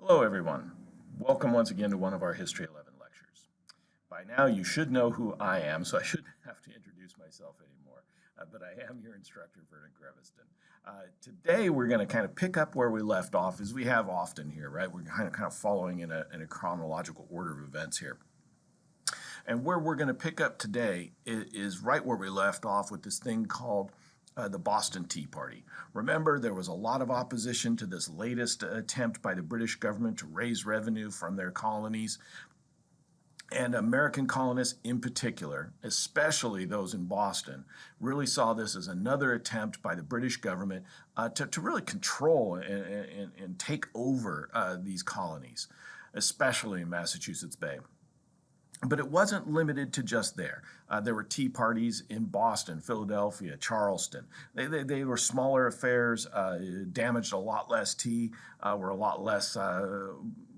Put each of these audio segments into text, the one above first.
Hello everyone. Welcome once again to one of our History 11 lectures. By now you should know who I am, so I shouldn't have to introduce myself anymore, but I am your instructor, Vernon Greviston. Today we're going to kind of pick up where we left off, as we have often here, right? We're kind of following in a chronological order of events here. And where we're going to pick up today is right where we left off with this thing called the Boston Tea Party. Remember, there was a lot of opposition to this latest attempt by the British government to raise revenue from their colonies. And American colonists in particular, especially those in Boston, really saw this as another attempt by the British government to really control and take over these colonies, especially in Massachusetts Bay. But it wasn't limited to just there. There were tea parties in Boston, Philadelphia, Charleston. They were smaller affairs, damaged a lot less tea, were a lot less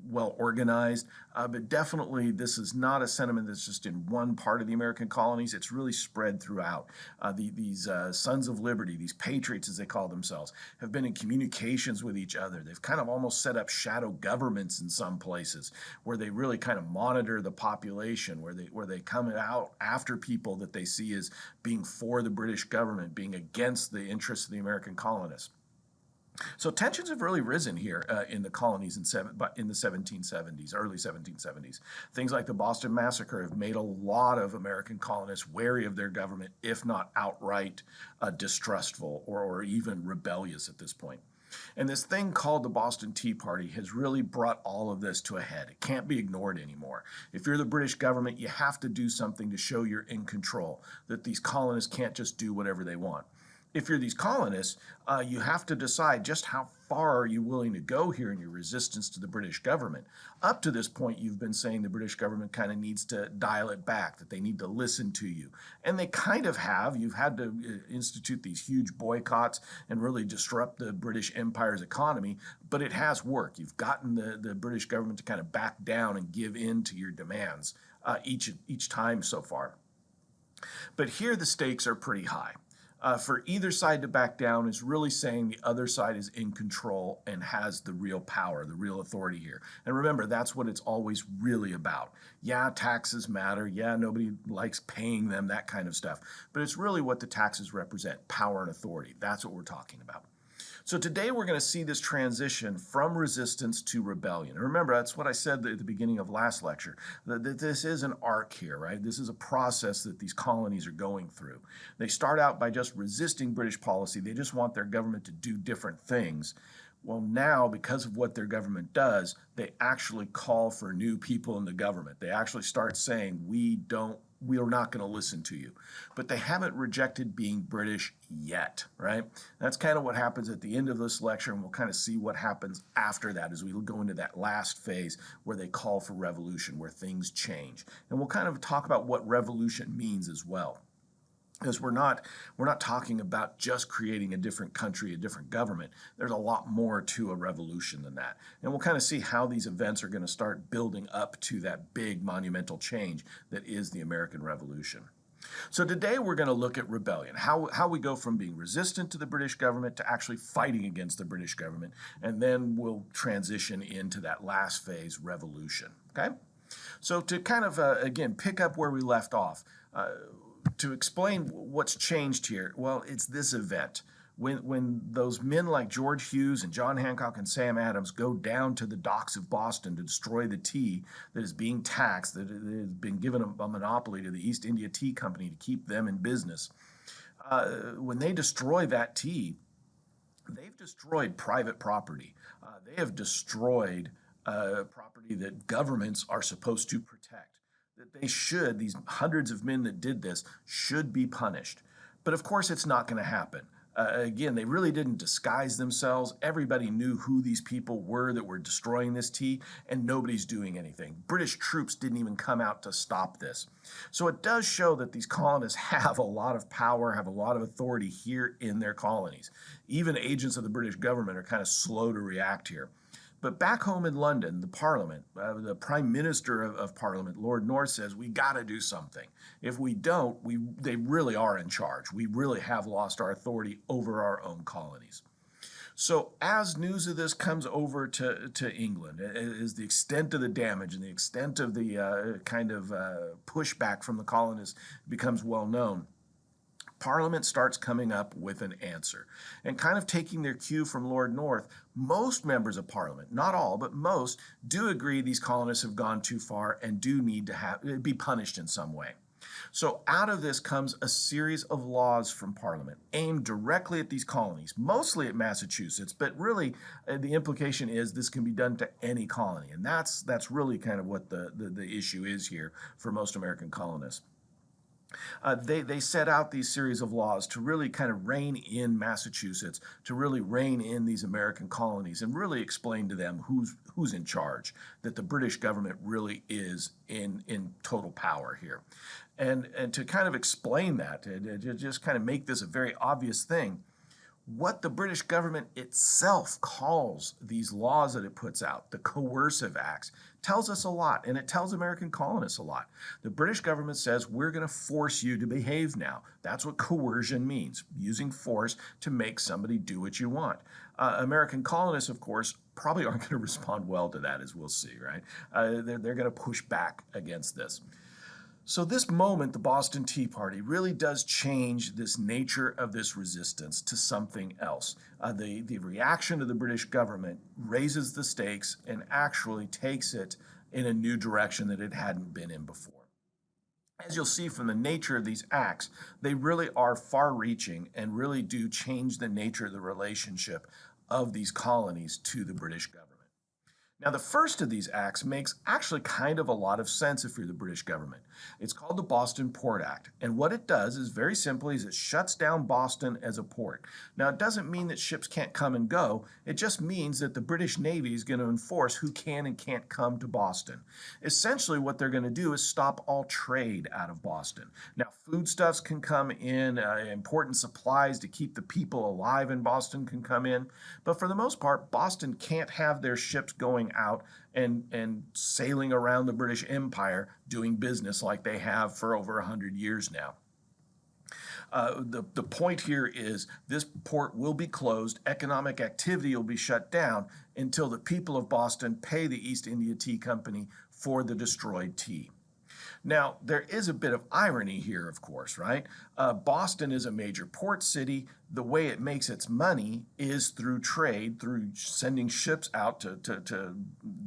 well organized, but definitely this is not a sentiment that's just in one part of the American colonies. It's really spread throughout. These Sons of Liberty, these patriots as they call themselves, have been in communications with each other. They've kind of almost set up shadow governments in some places where they really kind of monitor the population, where they come out after people that they see as being for the British government, being against the interests of the American colonists. So tensions have really risen here in the colonies in the 1770s, early 1770s. Things like the Boston Massacre have made a lot of American colonists wary of their government, if not outright distrustful or even rebellious at this point. And this thing called the Boston Tea Party has really brought all of this to a head. It can't be ignored anymore. If you're the British government, you have to do something to show you're in control, that these colonists can't just do whatever they want. If you're these colonists, you have to decide just how far are you willing to go here in your resistance to the British government. Up to this point, you've been saying the British government kind of needs to dial it back, that they need to listen to you. And they kind of have. You've had to institute these huge boycotts and really disrupt the British Empire's economy, but it has worked. You've gotten the British government to kind of back down and give in to your demands each time so far. But here the stakes are pretty high. For either side to back down is really saying the other side is in control and has the real power, the real authority here. And remember, that's what it's always really about. Yeah, taxes matter. Yeah, nobody likes paying them, that kind of stuff. But it's really what the taxes represent, power and authority. That's what we're talking about. So today we're going to see this transition from resistance to rebellion. And remember, that's what I said at the beginning of last lecture, that this is an arc here, right? This is a process that these colonies are going through. They start out by just resisting British policy. They just want their government to do different things. Well, now, because of what their government does, they actually call for new people in the government. They actually start saying, we're not going to listen to you. But they haven't rejected being British yet, right? That's kind of what happens at the end of this lecture, and we'll kind of see what happens after that as we go into that last phase where they call for revolution, where things change. And we'll kind of talk about what revolution means as well. Because we're not talking about just creating a different country, a different government. There's a lot more to a revolution than that. And we'll kind of see how these events are going to start building up to that big monumental change that is the American Revolution. So today we're going to look at rebellion, how we go from being resistant to the British government to actually fighting against the British government, and then we'll transition into that last phase, revolution. Okay? So to kind of, again, pick up where we left off, to explain what's changed here, well, it's this event. When those men like George Hughes and John Hancock and Sam Adams go down to the docks of Boston to destroy the tea that is being taxed, that has been given a monopoly to the East India Tea Company to keep them in business, when they destroy that tea, they've destroyed private property. They have destroyed property that governments are supposed to protect. That they should, these hundreds of men that did this, should be punished. But of course, it's not going to happen. Again, they really didn't disguise themselves. Everybody knew who these people were that were destroying this tea, and nobody's doing anything. British troops didn't even come out to stop this. So it does show that these colonists have a lot of power, have a lot of authority here in their colonies. Even agents of the British government are kind of slow to react here. But back home in London, the Parliament, the Prime Minister of Parliament, Lord North, says we got to do something. If we don't, they really are in charge. We really have lost our authority over our own colonies. So as news of this comes over to England, is the extent of the damage and the extent of the pushback from the colonists becomes well known. Parliament starts coming up with an answer. And kind of taking their cue from Lord North, most members of Parliament, not all, but most, do agree these colonists have gone too far and do need to be punished in some way. So out of this comes a series of laws from Parliament aimed directly at these colonies, mostly at Massachusetts, but really the implication is this can be done to any colony. And that's really kind of what the issue is here for most American colonists. They set out these series of laws to really kind of rein in Massachusetts, to really rein in these American colonies, and really explain to them who's in charge, that the British government really is in total power here. And to kind of explain that, to just kind of make this a very obvious thing, what the British government itself calls these laws that it puts out, the coercive acts, tells us a lot, and it tells American colonists a lot. The British government says, we're going to force you to behave now. That's what coercion means, using force to make somebody do what you want. American colonists, of course, probably aren't going to respond well to that, as we'll see, right? They're going to push back against this. So this moment, the Boston Tea Party, really does change this nature of this resistance to something else. The reaction of the British government raises the stakes and actually takes it in a new direction that it hadn't been in before. As you'll see from the nature of these acts, they really are far-reaching and really do change the nature of the relationship of these colonies to the British government. Now, the first of these acts makes actually kind of a lot of sense if you're the British government. It's called the Boston Port Act, and what it does is very simply is it shuts down Boston as a port. Now, it doesn't mean that ships can't come and go. It just means that the British Navy is going to enforce who can and can't come to Boston. Essentially, what they're going to do is stop all trade out of Boston. Now, foodstuffs can come in, important supplies to keep the people alive in Boston can come in, but for the most part, Boston can't have their ships going out and sailing around the British Empire doing business like they have for over 100 years now. The point here is this port will be closed, economic activity will be shut down until the people of Boston pay the East India Tea Company for the destroyed tea. Now, there is a bit of irony here, of course, right? Boston is a major port city. The way it makes its money is through trade, through sending ships out to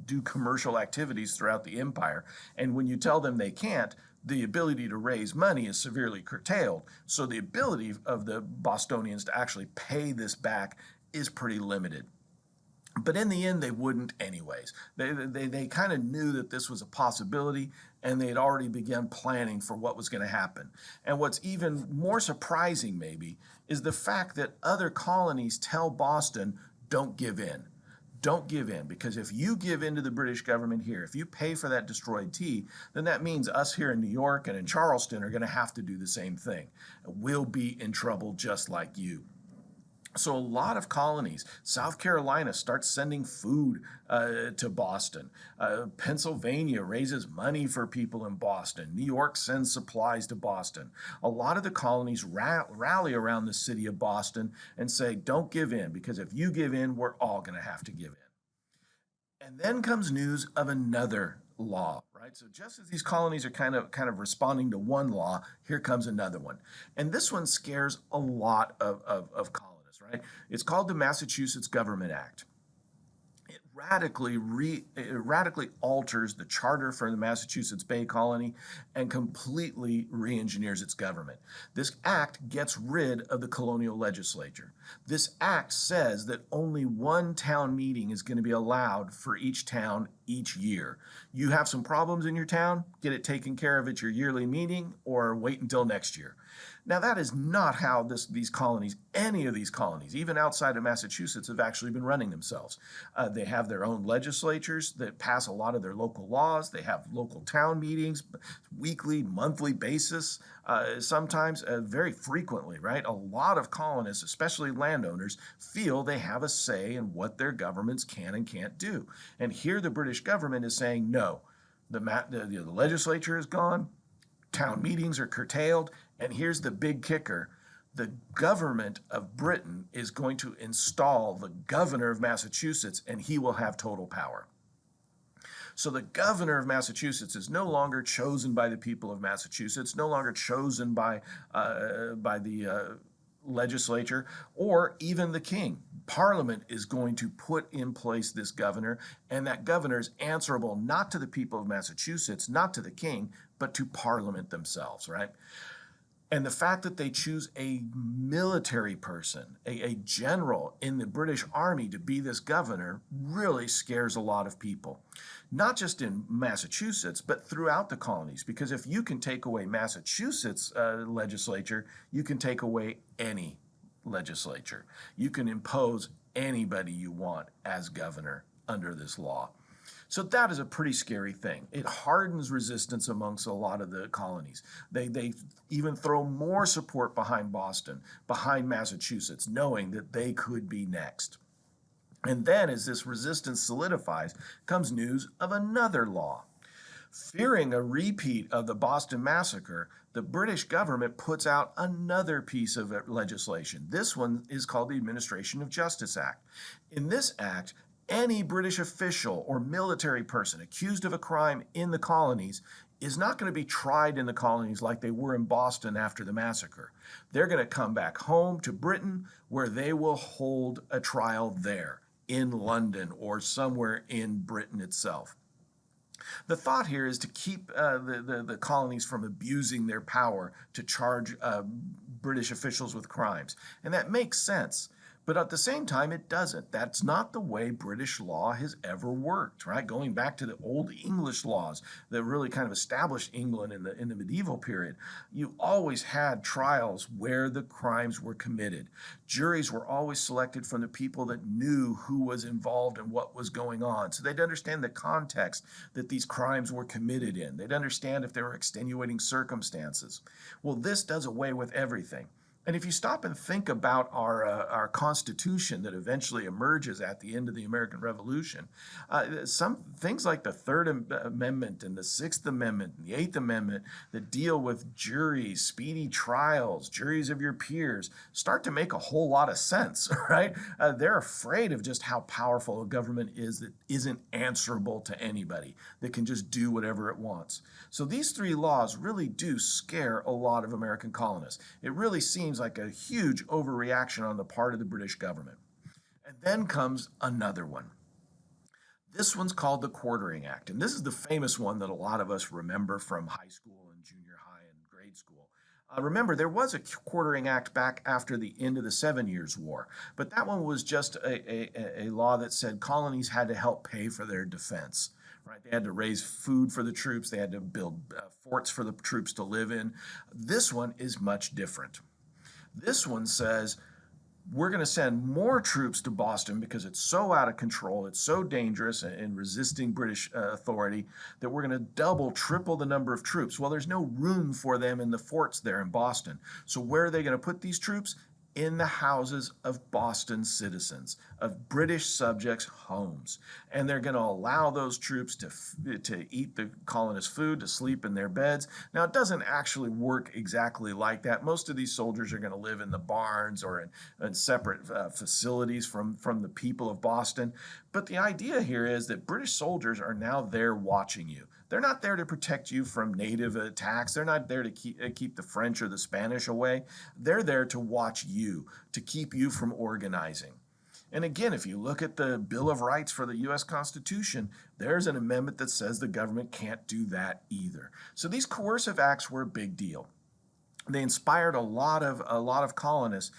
do commercial activities throughout the empire. And when you tell them they can't, the ability to raise money is severely curtailed. So the ability of the Bostonians to actually pay this back is pretty limited. But in the end, they wouldn't anyways. They kind of knew that this was a possibility, and they had already begun planning for what was going to happen. And what's even more surprising, maybe, is the fact that other colonies tell Boston, don't give in. Don't give in, because if you give in to the British government here, if you pay for that destroyed tea, then that means us here in New York and in Charleston are going to have to do the same thing. We'll be in trouble just like you. So a lot of colonies, South Carolina starts sending food to Boston. Pennsylvania raises money for people in Boston. New York sends supplies to Boston. A lot of the colonies rally around the city of Boston and say, don't give in, because if you give in, we're all going to have to give in. And then comes news of another law, right? So just as these colonies are kind of responding to one law, here comes another one. And this one scares a lot of colonies. Right? It's called the Massachusetts Government Act. It radically alters the charter for the Massachusetts Bay Colony and completely re-engineers its government. This act gets rid of the colonial legislature. This act says that only one town meeting is going to be allowed for each town each year. You have some problems in your town, get it taken care of at your yearly meeting or wait until next year. Now, that is not how these colonies, any of these colonies, even outside of Massachusetts, have actually been running themselves. They have their own legislatures that pass a lot of their local laws. They have local town meetings, weekly, monthly basis, sometimes very frequently, right? A lot of colonists, especially landowners, feel they have a say in what their governments can and can't do. And here the British government is saying, no, the legislature is gone, town meetings are curtailed, and here's the big kicker. the government of Britain is going to install the governor of Massachusetts, and he will have total power. So the governor of Massachusetts is no longer chosen by the people of Massachusetts, no longer chosen by the legislature or even the king. Parliament is going to put in place this governor, and that governor is answerable not to the people of Massachusetts, not to the king, but to Parliament themselves, right? And the fact that they choose a military person, a general in the British Army to be this governor really scares a lot of people. Not just in Massachusetts, but throughout the colonies. Because if you can take away Massachusetts legislature, you can take away any legislature. You can impose anybody you want as governor under this law. So that is a pretty scary thing. It hardens resistance amongst a lot of the colonies. They even throw more support behind Boston, behind Massachusetts, knowing that they could be next. And then as this resistance solidifies, comes news of another law. Fearing a repeat of the Boston Massacre, the British government puts out another piece of legislation. This one is called the Administration of Justice Act. In this act, any British official or military person accused of a crime in the colonies is not going to be tried in the colonies like they were in Boston after the massacre. They're going to come back home to Britain, where they will hold a trial there in London or somewhere in Britain itself. The thought here is to keep the colonies from abusing their power to charge British officials with crimes. And that makes sense. But at the same time, it doesn't. That's not the way British law has ever worked, right? Going back to the old English laws that really kind of established England in the medieval period, you always had trials where the crimes were committed. Juries were always selected from the people that knew who was involved and what was going on. So they'd understand the context that these crimes were committed in. They'd understand if there were extenuating circumstances. Well, this does away with everything. And if you stop and think about our Constitution that eventually emerges at the end of the American Revolution, some things like the Third Amendment and the Sixth Amendment and the Eighth Amendment that deal with juries, speedy trials, juries of your peers, start to make a whole lot of sense, right? They're afraid of just how powerful a government is that isn't answerable to anybody, that can just do whatever it wants. So these three laws really do scare a lot of American colonists. It really seems like a huge overreaction on the part of the British government. And then comes another one. This one's called the Quartering Act. And this is the famous one that a lot of us remember from high school and junior high and grade school. Remember, there was a Quartering Act back after the end of the 7 Years' War, but that one was just a law that said colonies had to help pay for their defense. Right? They had to raise food for the troops. They had to build forts for the troops to live in. This one is much different. This one says, we're going to send more troops to Boston because it's so out of control, it's so dangerous in resisting British authority that we're going to double, triple the number of troops. Well, there's no room for them in the forts there in Boston. So where are they going to put these troops? In the houses of Boston citizens, of British subjects' homes. And they're going to allow those troops to eat the colonists' food, to sleep in their beds. Now, it doesn't actually work exactly like that. Most of these soldiers are going to live in the barns or in separate facilities from the people of Boston. But the idea here is that British soldiers are now there watching you. They're not there to protect you from native attacks. They're not there to keep the French or the Spanish away. They're there to watch you, to keep you from organizing. And again, if you look at the Bill of Rights for the U.S. Constitution, there's an amendment that says the government can't do that either. So these coercive acts were a big deal. They inspired a lot of colonists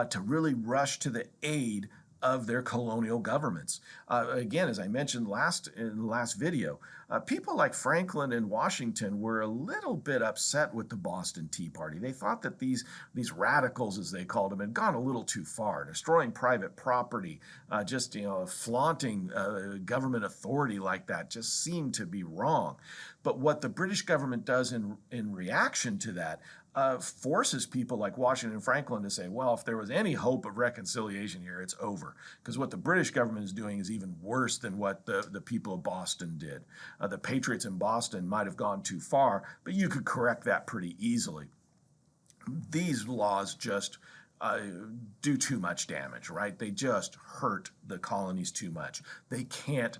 to really rush to the aid of their colonial governments. Again, as I mentioned in the last video, people like Franklin and Washington were a little bit upset with the Boston Tea Party. They thought that these radicals, as they called them, had gone a little too far, destroying private property, just flaunting government authority like that just seemed to be wrong. But what the British government does in reaction to that forces people like Washington and Franklin to say, well, if there was any hope of reconciliation here, it's over. Because what the British government is doing is even worse than what the people of Boston did. The patriots in Boston might have gone too far, but you could correct that pretty easily. these laws just do too much damage, right? They just hurt the colonies too much. They can't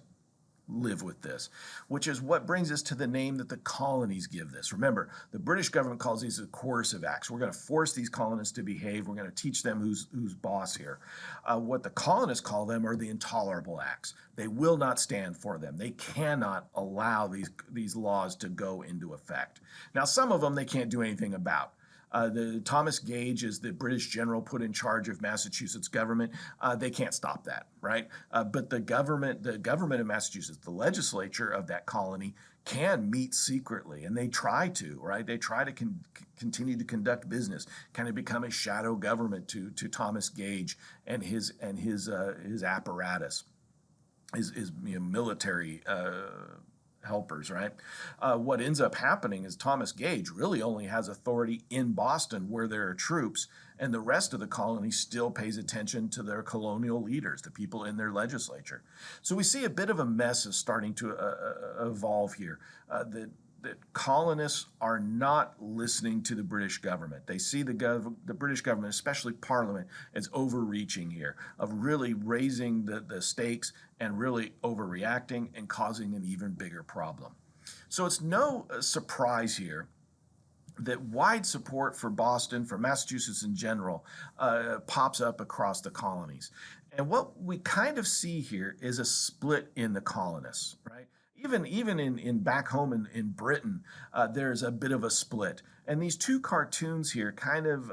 live with this, which is what brings us to the name that the colonies give this. Remember, the British government calls these the coercive acts. We're going to force these colonists to behave. We're going to teach them who's boss here. What the colonists call them are the intolerable acts. They will not stand for them. They cannot allow these laws to go into effect. Now, some of them they can't do anything about. The Thomas Gage is the British general put in charge of Massachusetts government. They can't stop that, right? But the government of Massachusetts, the legislature of that colony, can meet secretly, and they try to, right? They try to continue to conduct business, kind of become a shadow government to Thomas Gage and his apparatus, his military helpers, right? What ends up happening is Thomas Gage really only has authority in Boston where there are troops, and the rest of the colony still pays attention to their colonial leaders, the people in their legislature. So we see a bit of a mess is starting to evolve here. That colonists are not listening to the British government. They see the British government, especially Parliament, as overreaching here, of really raising the stakes and really overreacting and causing an even bigger problem. So it's no surprise here that wide support for Boston, for Massachusetts in general, pops up across the colonies. And what we kind of see here is a split in the colonists, right? Even in back home in Britain, there's a bit of a split. And these two cartoons here kind of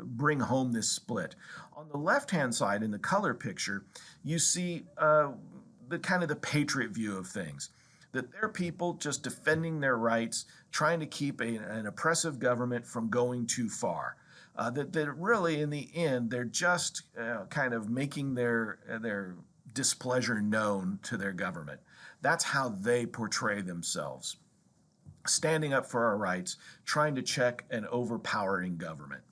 bring home this split. On the left-hand side, in the color picture, you see the kind of the patriot view of things. That they're people just defending their rights, trying to keep an oppressive government from going too far. That really, in the end, they're just kind of making their displeasure known to their government. That's how they portray themselves. Standing up for our rights, trying to check an overpowering government.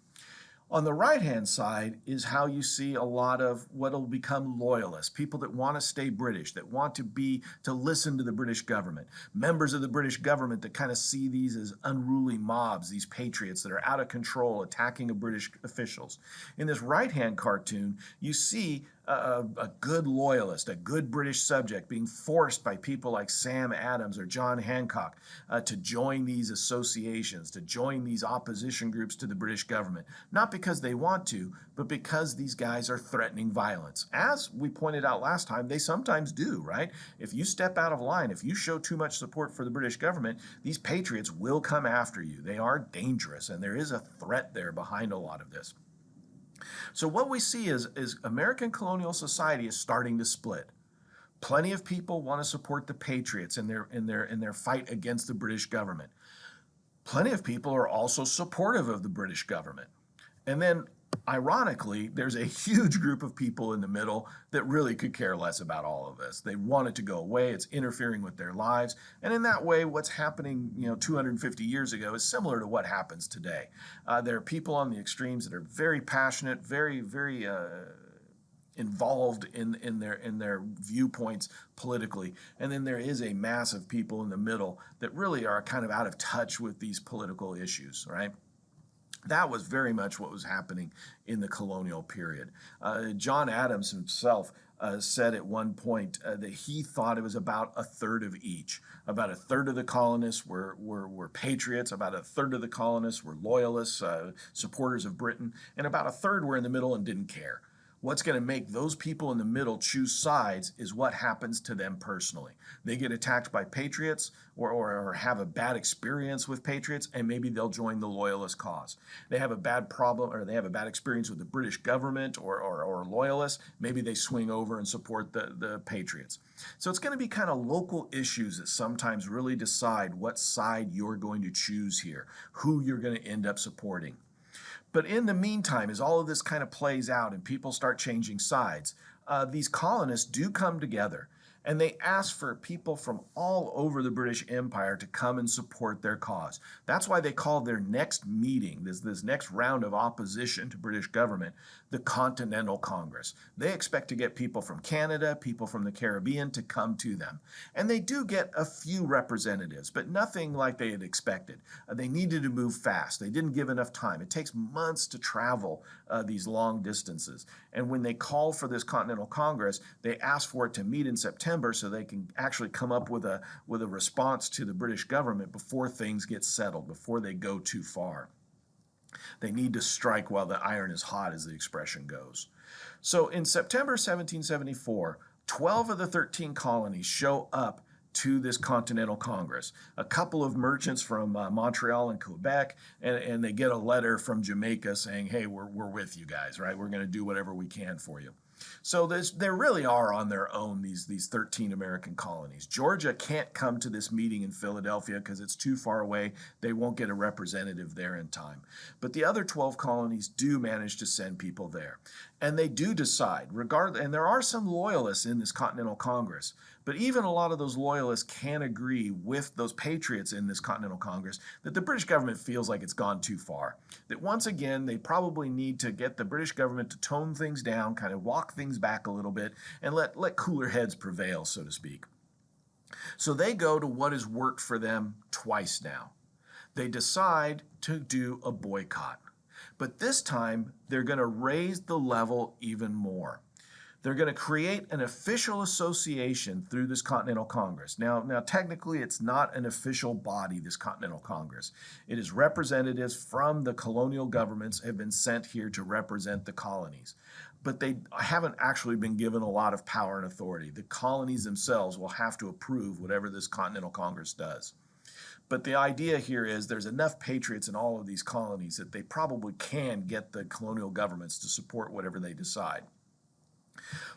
On the right-hand side is how you see a lot of what will become loyalists, people that want to stay British, that want to listen to the British government, members of the British government that kind of see these as unruly mobs, these patriots that are out of control, attacking British officials. In this right-hand cartoon, you see a good loyalist, a good British subject being forced by people like Sam Adams or John Hancock to join these associations, to join these opposition groups to the British government. Not because they want to, but because these guys are threatening violence. As we pointed out last time, they sometimes do, right? If you step out of line, if you show too much support for the British government, these patriots will come after you. They are dangerous, and there is a threat there behind a lot of this. So what we see is American colonial society is starting to split. Plenty of people want to support the patriots in their fight against the British government. Plenty of people are also supportive of the British government. And then, ironically, there's a huge group of people in the middle that really could care less about all of this. They want it to go away. It's interfering with their lives. And in that way, what's happening 250 years ago is similar to what happens today. There are people on the extremes that are very passionate, very, very involved in their viewpoints politically. And then there is a mass of people in the middle that really are kind of out of touch with these political issues, right? That was very much what was happening in the colonial period. John Adams himself said at one point that he thought it was about a third of each. About a third of the colonists were patriots, about a third of the colonists were loyalists, supporters of Britain, and about a third were in the middle and didn't care. What's going to make those people in the middle choose sides is what happens to them personally. They get attacked by patriots or have a bad experience with patriots, and maybe they'll join the loyalist cause. They have a bad problem, or they have a bad experience with the British government or loyalists, maybe they swing over and support the patriots. So it's going to be kind of local issues that sometimes really decide what side you're going to choose here, who you're going to end up supporting. But in the meantime, as all of this kind of plays out and people start changing sides, these colonists do come together. And they asked for people from all over the British Empire to come and support their cause. That's why they called their next meeting, this next round of opposition to British government, the Continental Congress. They expect to get people from Canada, people from the Caribbean to come to them. And they do get a few representatives, but nothing like they had expected. They needed to move fast. They didn't give enough time. It takes months to travel these long distances. And when they call for this Continental Congress, they ask for it to meet in September so they can actually come up with a response to the British government before things get settled, before they go too far. They need to strike while the iron is hot, as the expression goes. So in September 1774, 12 of the 13 colonies show up to this Continental Congress. A couple of merchants from Montreal and Quebec, and they get a letter from Jamaica saying, hey, we're with you guys, right? We're going to do whatever we can for you. So they really are on their own, these 13 American colonies. Georgia can't come to this meeting in Philadelphia because it's too far away. They won't get a representative there in time. But the other 12 colonies do manage to send people there. And they do decide, and there are some loyalists in this Continental Congress, but even a lot of those loyalists can agree with those patriots in this Continental Congress that the British government feels like it's gone too far. That once again, they probably need to get the British government to tone things down, kind of walk things back a little bit, and let cooler heads prevail, so to speak. So they go to what has worked for them twice now. They decide to do a boycott. But this time, they're going to raise the level even more. They're going to create an official association through this Continental Congress. Now, technically, it's not an official body, this Continental Congress. It is representatives from the colonial governments have been sent here to represent the colonies. But they haven't actually been given a lot of power and authority. The colonies themselves will have to approve whatever this Continental Congress does. But the idea here is there's enough patriots in all of these colonies that they probably can get the colonial governments to support whatever they decide.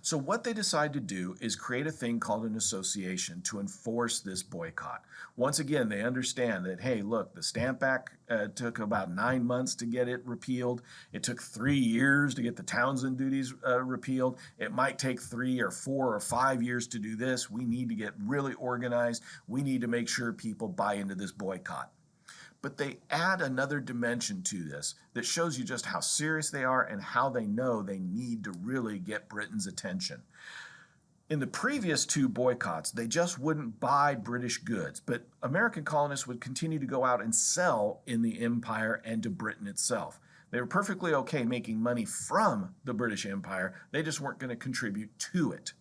So what they decide to do is create a thing called an association to enforce this boycott. Once again, they understand that, hey, look, the Stamp Act took about 9 months to get it repealed. It took 3 years to get the Townsend duties repealed. It might take 3 or 4 or 5 years to do this. We need to get really organized. We need to make sure people buy into this boycott. But they add another dimension to this that shows you just how serious they are and how they know they need to really get Britain's attention. In the previous 2 boycotts, they just wouldn't buy British goods, but American colonists would continue to go out and sell in the empire and to Britain itself. They were perfectly okay making money from the British Empire. They just weren't going to contribute to it.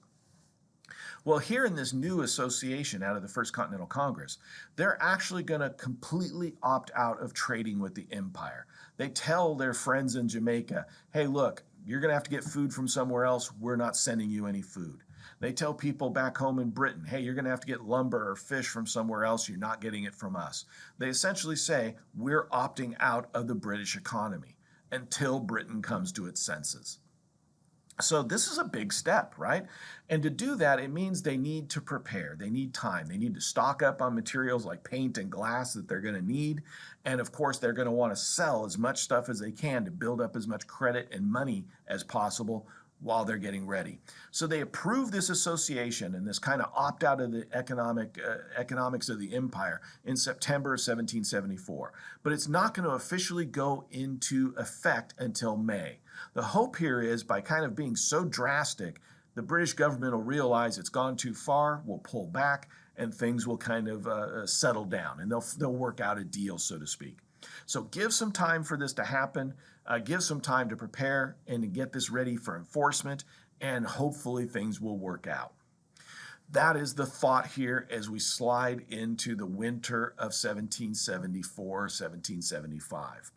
Well, here in this new association out of the First Continental Congress, they're actually going to completely opt out of trading with the empire. They tell their friends in Jamaica, hey, look, you're going to have to get food from somewhere else. We're not sending you any food. They tell people back home in Britain, hey, you're going to have to get lumber or fish from somewhere else. You're not getting it from us. They essentially say, we're opting out of the British economy until Britain comes to its senses. So this is a big step, right? And to do that, it means they need to prepare. They need time. They need to stock up on materials like paint and glass that they're going to need. And of course, they're going to want to sell as much stuff as they can to build up as much credit and money as possible while they're getting ready. So they approve this association and this kind of opt out of the economics of the empire in September of 1774. But it's not going to officially go into effect until May. The hope here is by kind of being so drastic, the British government will realize it's gone too far, will pull back, and things will kind of settle down, and they'll work out a deal, so to speak. So give some time for this to happen, give some time to prepare and to get this ready for enforcement, and hopefully things will work out. That is the thought here as we slide into the winter of 1774, 1775.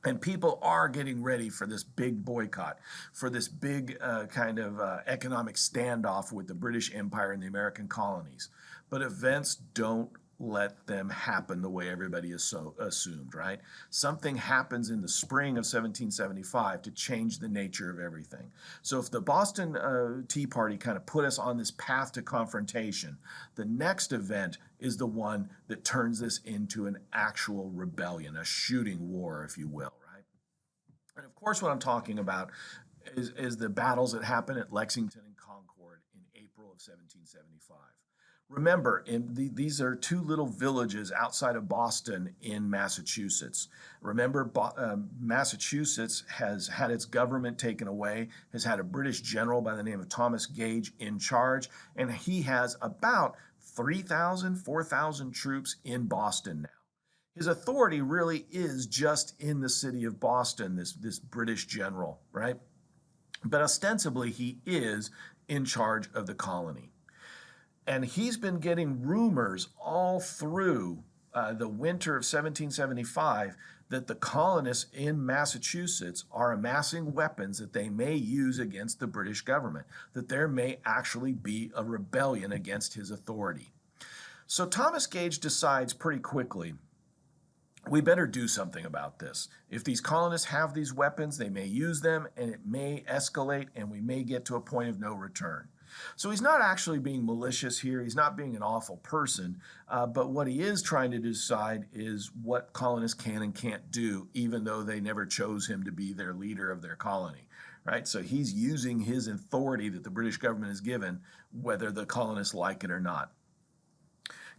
And people are getting ready for this big boycott, for this big kind of economic standoff with the British Empire and the American colonies. But events don't let them happen the way everybody is so assumed, right? Something happens in the spring of 1775 to change the nature of everything. So if the Boston Tea Party kind of put us on this path to confrontation, the next event is the one that turns this into an actual rebellion, a shooting war, if you will, right? And of course, what I'm talking about is the battles that happened at Lexington and Concord in April of 1775. Remember, these are two little villages outside of Boston in Massachusetts. Remember, Massachusetts has had its government taken away, has had a British general by the name of Thomas Gage in charge, and he has about 3,000, 4,000 troops in Boston now. His authority really is just in the city of Boston, this British general, right? But ostensibly, he is in charge of the colony. And he's been getting rumors all through the winter of 1775 that the colonists in Massachusetts are amassing weapons that they may use against the British government, that there may actually be a rebellion against his authority. So Thomas Gage decides pretty quickly, we better do something about this. If these colonists have these weapons, they may use them and it may escalate and we may get to a point of no return. So he's not actually being malicious here. He's not being an awful person. But what he is trying to decide is what colonists can and can't do, even though they never chose him to be their leader of their colony, right? So he's using his authority that the British government has given, whether the colonists like it or not.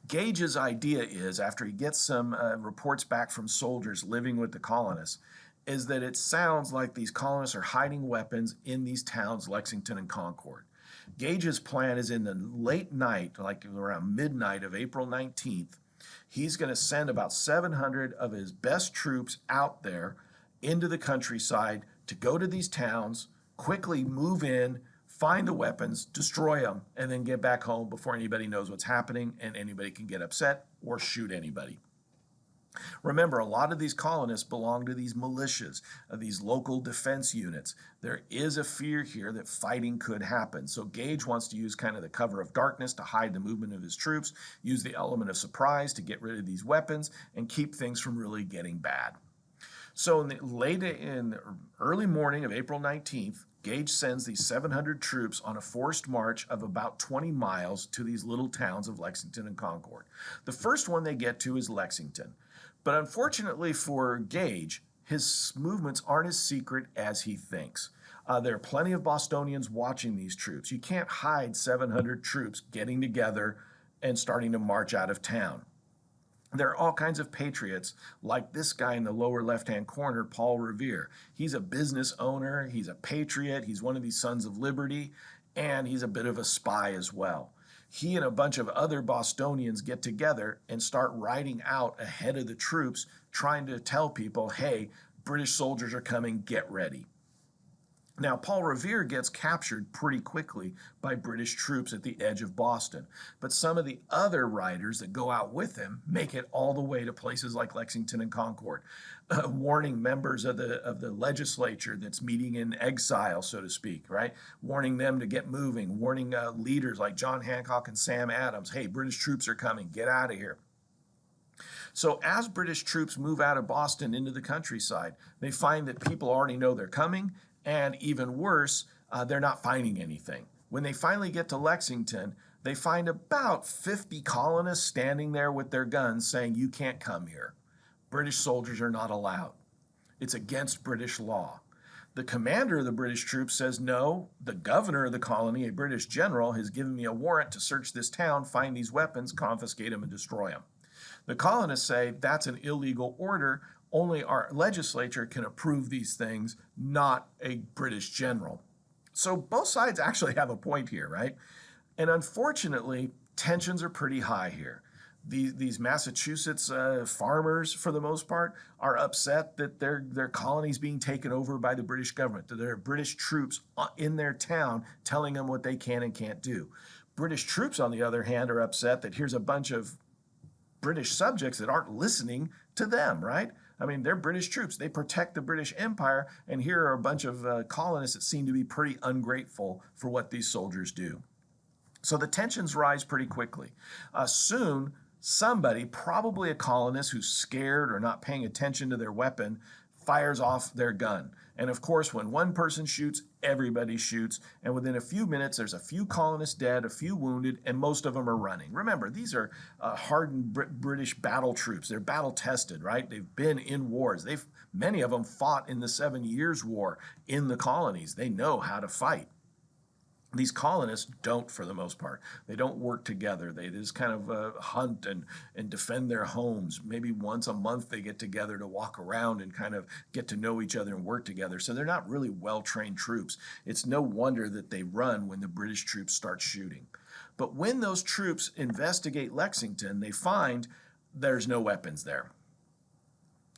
Gage's idea is, after he gets some reports back from soldiers living with the colonists, is that it sounds like these colonists are hiding weapons in these towns, Lexington and Concord. Gage's plan is in the late night, like around midnight of April 19th, he's going to send about 700 of his best troops out there into the countryside to go to these towns, quickly move in, find the weapons, destroy them, and then get back home before anybody knows what's happening and anybody can get upset or shoot anybody. Remember, a lot of these colonists belong to these militias, these local defense units. There is a fear here that fighting could happen. So Gage wants to use kind of the cover of darkness to hide the movement of his troops, use the element of surprise to get rid of these weapons, and keep things from really getting bad. So in the early morning of April 19th, Gage sends these 700 troops on a forced march of about 20 miles to these little towns of Lexington and Concord. The first one they get to is Lexington. But unfortunately for Gage, his movements aren't as secret as he thinks. There are plenty of Bostonians watching these troops. You can't hide 700 troops getting together and starting to march out of town. There are all kinds of patriots, like this guy in the lower left-hand corner, Paul Revere. He's a business owner, he's a patriot, he's one of these Sons of Liberty, and he's a bit of a spy as well. He and a bunch of other Bostonians get together and start riding out ahead of the troops, trying to tell people, hey, British soldiers are coming, get ready. Now, Paul Revere gets captured pretty quickly by British troops at the edge of Boston, but some of the other riders that go out with him make it all the way to places like Lexington and Concord, warning members of the legislature that's meeting in exile, so to speak, right? Warning them to get moving, warning leaders like John Hancock and Sam Adams, hey, British troops are coming, get out of here. So as British troops move out of Boston into the countryside, they find that people already know they're coming, and even worse, they're not finding anything. When they finally get to Lexington, they find about 50 colonists standing there with their guns saying, you can't come here. British soldiers are not allowed. It's against British law. The commander of the British troops says, no, the governor of the colony, a British general, has given me a warrant to search this town, find these weapons, confiscate them, and destroy them. The colonists say that's an illegal order. Only our legislature can approve these things, not a British general. So both sides actually have a point here, right? And unfortunately, tensions are pretty high here. These Massachusetts farmers, for the most part, are upset that their colony's being taken over by the British government, that there are British troops in their town telling them what they can and can't do. British troops, on the other hand, are upset that here's a bunch of British subjects that aren't listening to them, right? I mean, they're British troops. They protect the British Empire, and here are a bunch of colonists that seem to be pretty ungrateful for what these soldiers do. So the tensions rise pretty quickly. Soon, somebody, probably a colonist who's scared or not paying attention to their weapon, fires off their gun. And of course, when one person shoots, everybody shoots. And within a few minutes, there's a few colonists dead, a few wounded, and most of them are running. Remember, these are hardened British battle troops. They're battle tested, right? They've been in wars. Many of them fought in the 7 Years' War in the colonies. They know how to fight. These colonists don't, for the most part. They don't work together. They just kind of hunt and defend their homes. Maybe once a month they get together to walk around and kind of get to know each other and work together. So they're not really well-trained troops. It's no wonder that they run when the British troops start shooting. But when those troops investigate Lexington, they find there's no weapons there.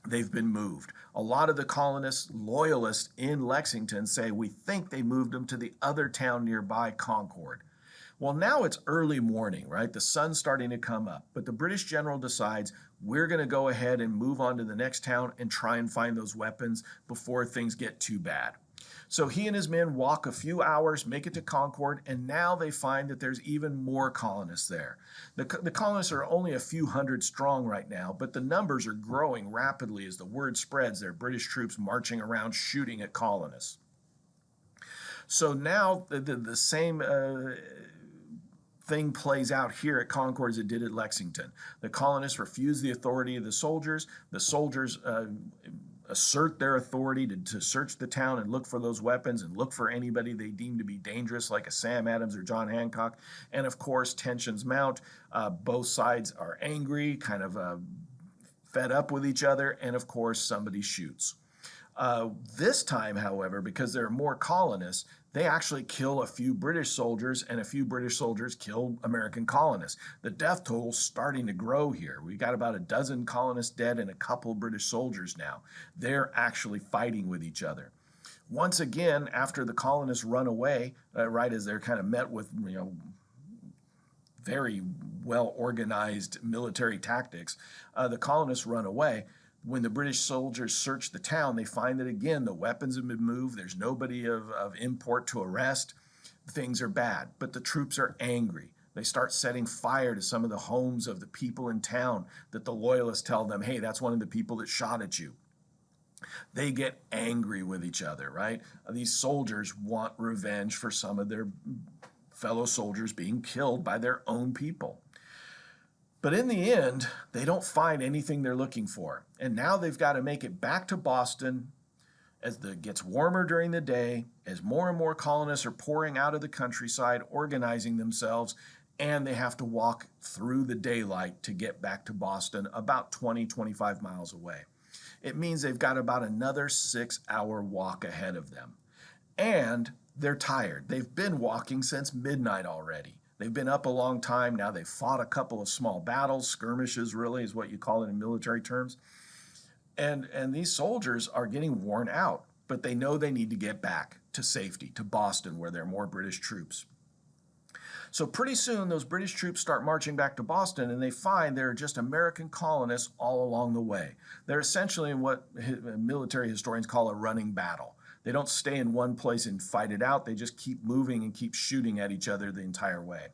They've been moved. A lot of the colonists, loyalists in Lexington say, we think they moved them to the other town nearby, Concord. Well, now it's early morning, right? The sun's starting to come up, but the British general decides we're going to go ahead and move on to the next town and try and find those weapons before things get too bad. So he and his men walk a few hours, make it to Concord, and now they find that there's even more colonists there. The colonists are only a few hundred strong right now, but the numbers are growing rapidly as the word spreads. There are British troops marching around shooting at colonists. So now the same thing plays out here at Concord as it did at Lexington. The colonists refuse the authority of the soldiers. The soldiers assert their authority to search the town and look for those weapons and look for anybody they deem to be dangerous, like a Sam Adams or John Hancock. And of course, tensions mount. Both sides are angry, kind of fed up with each other, and of course, somebody shoots. This time, however, because there are more colonists, they actually kill a few British soldiers, and a few British soldiers kill American colonists. The death toll's starting to grow here. We got about a dozen colonists dead and a couple British soldiers now. They're actually fighting with each other. Once again, after the colonists run away, right as they're kind of met with, very well-organized military tactics, the colonists run away. When the British soldiers search the town, they find that, again, the weapons have been moved. There's nobody of import to arrest. Things are bad, but the troops are angry. They start setting fire to some of the homes of the people in town that the loyalists tell them, hey, that's one of the people that shot at you. They get angry with each other, right? These soldiers want revenge for some of their fellow soldiers being killed by their own people. But in the end, they don't find anything they're looking for. And now they've got to make it back to Boston as it gets warmer during the day, as more and more colonists are pouring out of the countryside, organizing themselves, and they have to walk through the daylight to get back to Boston, about 20-25 miles away. It means they've got about another 6-hour walk ahead of them. And they're tired. They've been walking since midnight already. They've been up a long time. Now they've fought a couple of small battles. Skirmishes really is what you call it in military terms. And these soldiers are getting worn out, but they know they need to get back to safety, to Boston, where there are more British troops. So pretty soon those British troops start marching back to Boston, and they find there are just American colonists all along the way. They're essentially in what military historians call a running battle. They don't stay in one place and fight it out. They just keep moving and keep shooting at each other the entire way.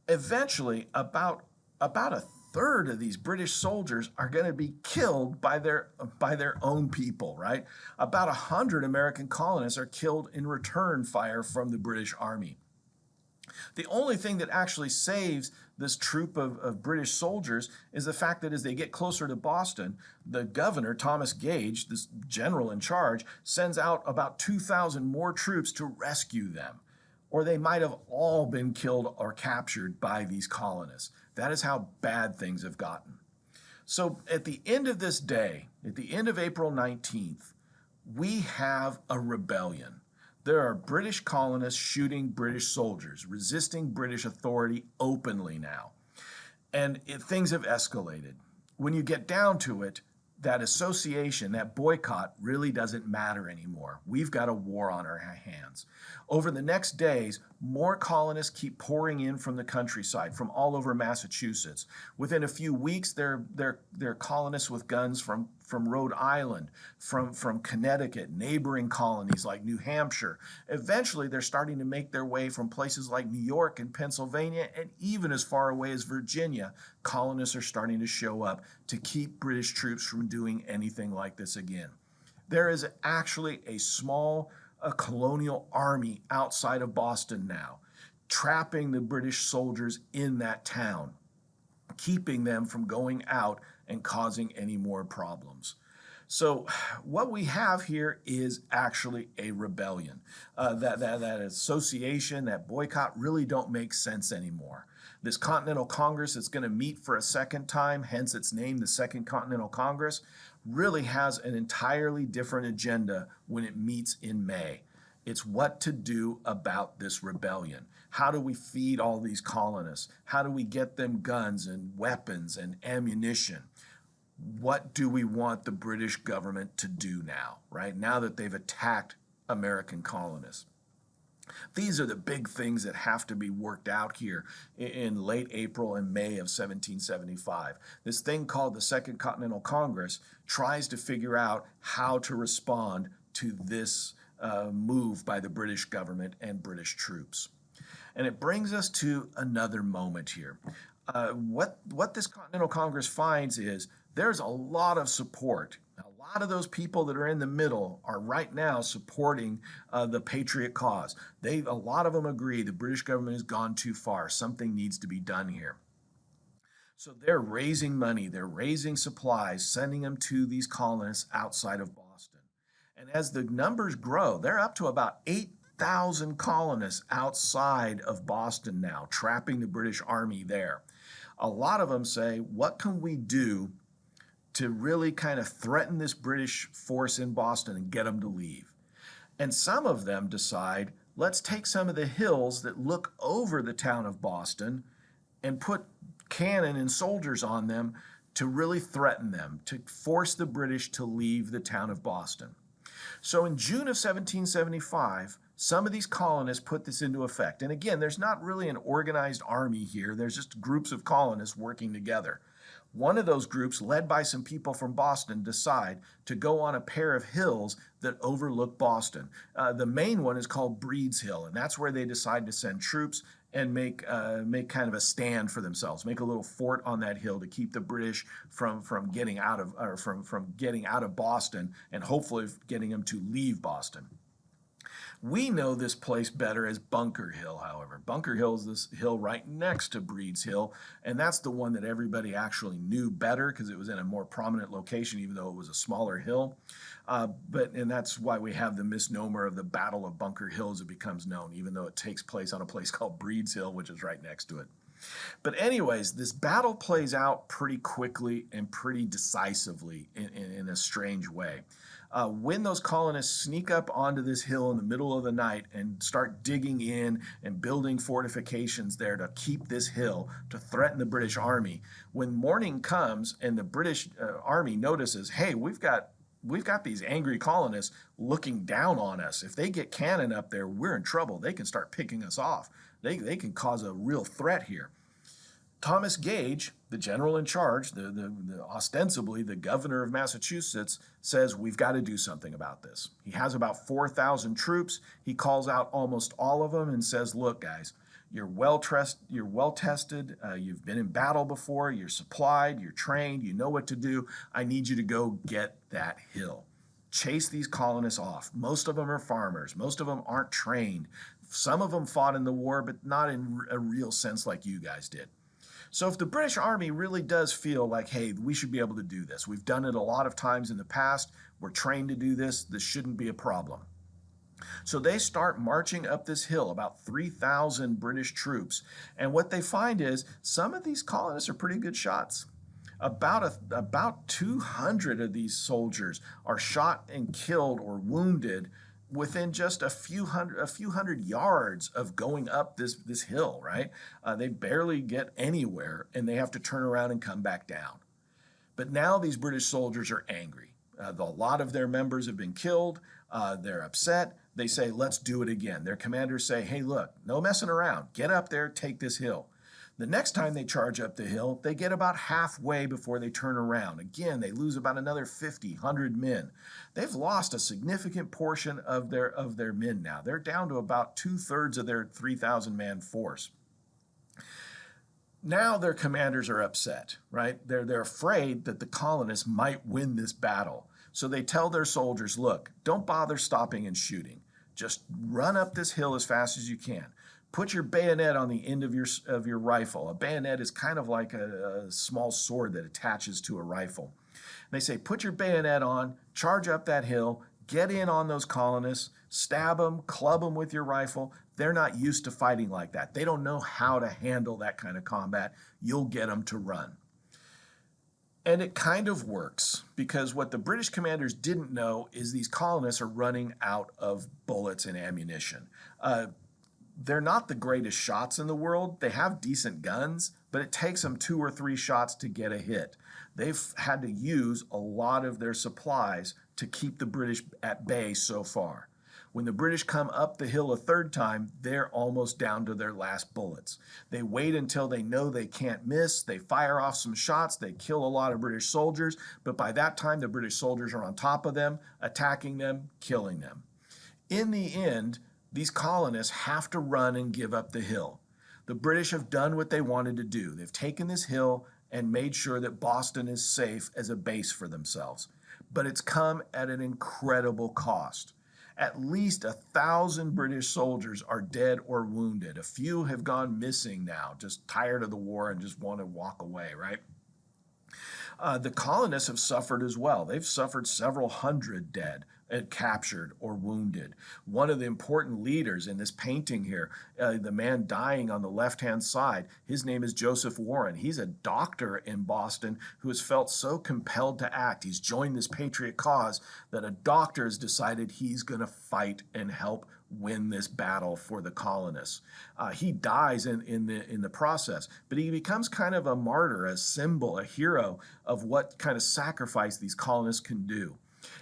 Eventually, about a third of these British soldiers are going to be killed by their own people, right? About 100 American colonists are killed in return fire from the British Army. The only thing that actually saves this troop of British soldiers is the fact that as they get closer to Boston, the governor, Thomas Gage, this general in charge, sends out about 2,000 more troops to rescue them. Or they might have all been killed or captured by these colonists. That is how bad things have gotten. So at the end of this day, at the end of April 19th, we have a rebellion. There are British colonists shooting British soldiers, resisting British authority openly now. And things have escalated. When you get down to it, that association, that boycott really doesn't matter anymore. We've got a war on our hands. Over the next days, more colonists keep pouring in from the countryside, from all over Massachusetts. Within a few weeks, there are colonists with guns from Rhode Island, from Connecticut, neighboring colonies like New Hampshire. Eventually, they're starting to make their way from places like New York and Pennsylvania, and even as far away as Virginia. Colonists are starting to show up to keep British troops from doing anything like this again. There is actually a small colonial army outside of Boston now, trapping the British soldiers in that town, keeping them from going out and causing any more problems. So what we have here is actually a rebellion. That association, that boycott really don't make sense anymore. This Continental Congress that's going to meet for a second time, hence its name, the Second Continental Congress, really has an entirely different agenda when it meets in May. It's what to do about this rebellion. How do we feed all these colonists? How do we get them guns and weapons and ammunition? What do we want the British government to do now, right? Now that they've attacked American colonists. These are the big things that have to be worked out here in late April and May of 1775. This thing called the Second Continental Congress tries to figure out how to respond to this move by the British government and British troops. And it brings us to another moment here. What this Continental Congress finds is there's a lot of support. A lot of those people that are in the middle are right now supporting the patriot cause. A lot of them agree the British government has gone too far. Something needs to be done here. So they're raising money, they're raising supplies, sending them to these colonists outside of Boston. And as the numbers grow, they're up to about 8,000 colonists outside of Boston now, trapping the British Army there. A lot of them say, what can we do to really kind of threaten this British force in Boston and get them to leave? And some of them decide, let's take some of the hills that look over the town of Boston and put cannon and soldiers on them to really threaten them, to force the British to leave the town of Boston. So in June of 1775, some of these colonists put this into effect. And again, there's not really an organized army here. There's just groups of colonists working together. One of those groups, led by some people from Boston, decide to go on a pair of hills that overlook Boston. The main one is called Breed's Hill, and that's where they decide to send troops and make kind of a stand for themselves, make a little fort on that hill to keep the British from getting out of Boston, and hopefully getting them to leave Boston. We know this place better as Bunker Hill, however. Bunker Hill is this hill right next to Breed's Hill, and that's the one that everybody actually knew better because it was in a more prominent location, even though it was a smaller hill. And that's why we have the misnomer of the Battle of Bunker Hill as it becomes known, even though it takes place on a place called Breed's Hill, which is right next to it. But anyways, this battle plays out pretty quickly and pretty decisively in a strange way. When those colonists sneak up onto this hill in the middle of the night and start digging in and building fortifications there to keep this hill, to threaten the British Army, when morning comes and the British Army notices, hey, we've got these angry colonists looking down on us. If they get cannon up there, we're in trouble. They can start picking us off. They can cause a real threat here. Thomas Gage, the general in charge, ostensibly the governor of Massachusetts, says we've got to do something about this. He has about 4,000 troops. He calls out almost all of them and says, look, guys, you're well tested, you've been in battle before, you're supplied, you're trained, you know what to do. I need you to go get that hill. Chase these colonists off. Most of them are farmers. Most of them aren't trained. Some of them fought in the war, but not in a real sense like you guys did. So if the British Army really does feel like, hey, we should be able to do this, we've done it a lot of times in the past, we're trained to do this, this shouldn't be a problem. So they start marching up this hill, about 3,000 British troops. And what they find is some of these colonists are pretty good shots. About 200 of these soldiers are shot and killed or wounded within just a few hundred yards of going up this hill, right? They barely get anywhere, and they have to turn around and come back down. But now these British soldiers are angry. A lot of their members have been killed. They're upset. They say, let's do it again. Their commanders say, hey, look, no messing around. Get up there, take this hill. The next time they charge up the hill, they get about halfway before they turn around. Again, they lose about another 50, 100 men. They've lost a significant portion of their men now. They're down to about 2/3 of their 3,000-man force. Now their commanders are upset, right? They're afraid that the colonists might win this battle. So they tell their soldiers, look, don't bother stopping and shooting. Just run up this hill as fast as you can. Put your bayonet on the end of your rifle. A bayonet is kind of like a small sword that attaches to a rifle. They say, put your bayonet on, charge up that hill, get in on those colonists, stab them, club them with your rifle. They're not used to fighting like that. They don't know how to handle that kind of combat. You'll get them to run. And it kind of works, because what the British commanders didn't know is these colonists are running out of bullets and ammunition. They're not the greatest shots in the world. They have decent guns, but it takes them 2 or 3 shots to get a hit. They've had to use a lot of their supplies to keep the British at bay so far. When the British come up the hill a 3rd time, they're almost down to their last bullets. They wait until they know they can't miss. They fire off some shots. They kill a lot of British soldiers, but by that time, the British soldiers are on top of them, attacking them, killing them. In the end, these colonists have to run and give up the hill. The British have done what they wanted to do. They've taken this hill and made sure that Boston is safe as a base for themselves. But it's come at an incredible cost. At least 1,000 British soldiers are dead or wounded. A few have gone missing now, just tired of the war and just want to walk away, right? The colonists have suffered as well. They've suffered several hundred dead, captured or wounded. One of the important leaders in this painting here, the man dying on the left-hand side, his name is Joseph Warren. He's a doctor in Boston who has felt so compelled to act. He's joined this patriot cause that a doctor has decided he's going to fight and help win this battle for the colonists. He dies in the process, but he becomes kind of a martyr, a symbol, a hero of what kind of sacrifice these colonists can do.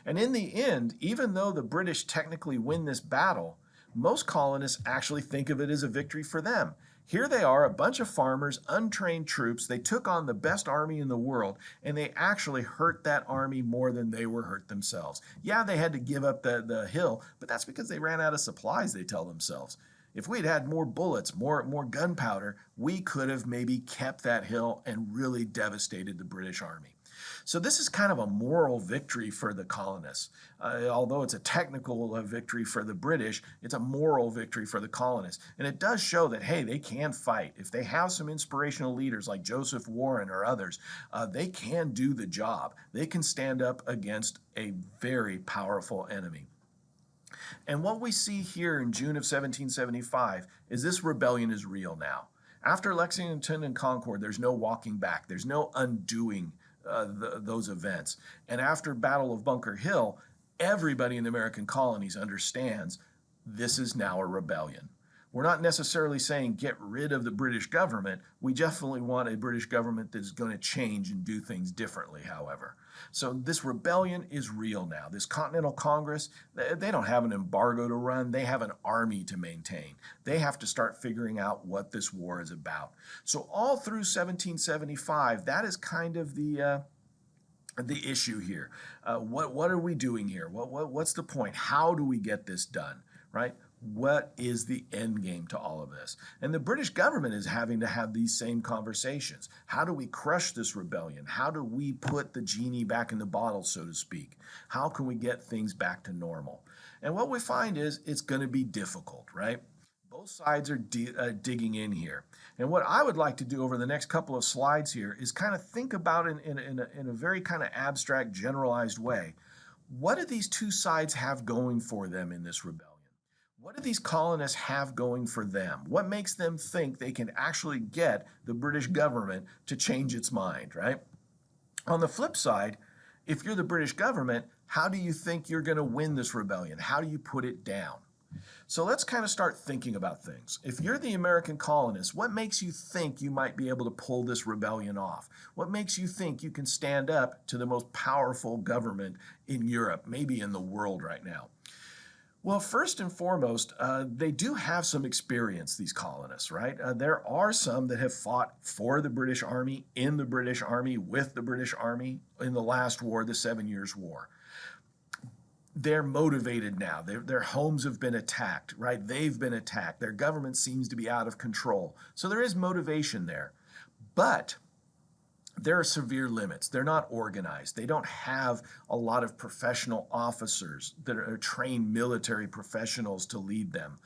And in the end, even though the British technically win this battle, most colonists actually think of it as a victory for them. Here they are, a bunch of farmers, untrained troops. They took on the best army in the world, and they actually hurt that army more than they were hurt themselves. Yeah, they had to give up the hill, but that's because they ran out of supplies, they tell themselves. If we'd had more bullets, more gunpowder, we could have maybe kept that hill and really devastated the British army. So this is kind of a moral victory for the colonists. Although it's a technical victory for the British, it's a moral victory for the colonists. And it does show that, hey, they can fight. If they have some inspirational leaders like Joseph Warren or others, they can do the job. They can stand up against a very powerful enemy. And what we see here in June of 1775 is this rebellion is real now. After Lexington and Concord, there's no walking back. There's no undoing those events. And after Battle of Bunker Hill, everybody in the American colonies understands this is now a rebellion. We're not necessarily saying get rid of the British government. We definitely want a British government that's going to change and do things differently, however. So this rebellion is real now. This Continental Congress, they don't have an embargo to run. They have an army to maintain. They have to start figuring out what this war is about. So all through 1775, that is kind of the issue here. What are we doing here? What's the point? How do we get this done, right? What is the end game to all of this? And the British government is having to have these same conversations. How do we crush this rebellion? How do we put the genie back in the bottle, so to speak? How can we get things back to normal? And what we find is it's going to be difficult, right? Both sides are digging in here. And what I would like to do over the next couple of slides here is kind of think about in a very kind of abstract, generalized way. What do these two sides have going for them in this rebellion? What do these colonists have going for them? What makes them think they can actually get the British government to change its mind, right? On the flip side, if you're the British government, how do you think you're going to win this rebellion? How do you put it down? So let's kind of start thinking about things. If you're the American colonists, what makes you think you might be able to pull this rebellion off? What makes you think you can stand up to the most powerful government in Europe, maybe in the world right now? Well, first and foremost, they do have some experience, these colonists, right? There are some that have fought for the British Army, in the British Army, with the British Army in the last war, the 7 Years' War. They're motivated now. Their homes have been attacked, right? They've been attacked. Their government seems to be out of control. So there is motivation there. But there are severe limits. They're not organized. They don't have a lot of professional officers that are trained military professionals to lead them.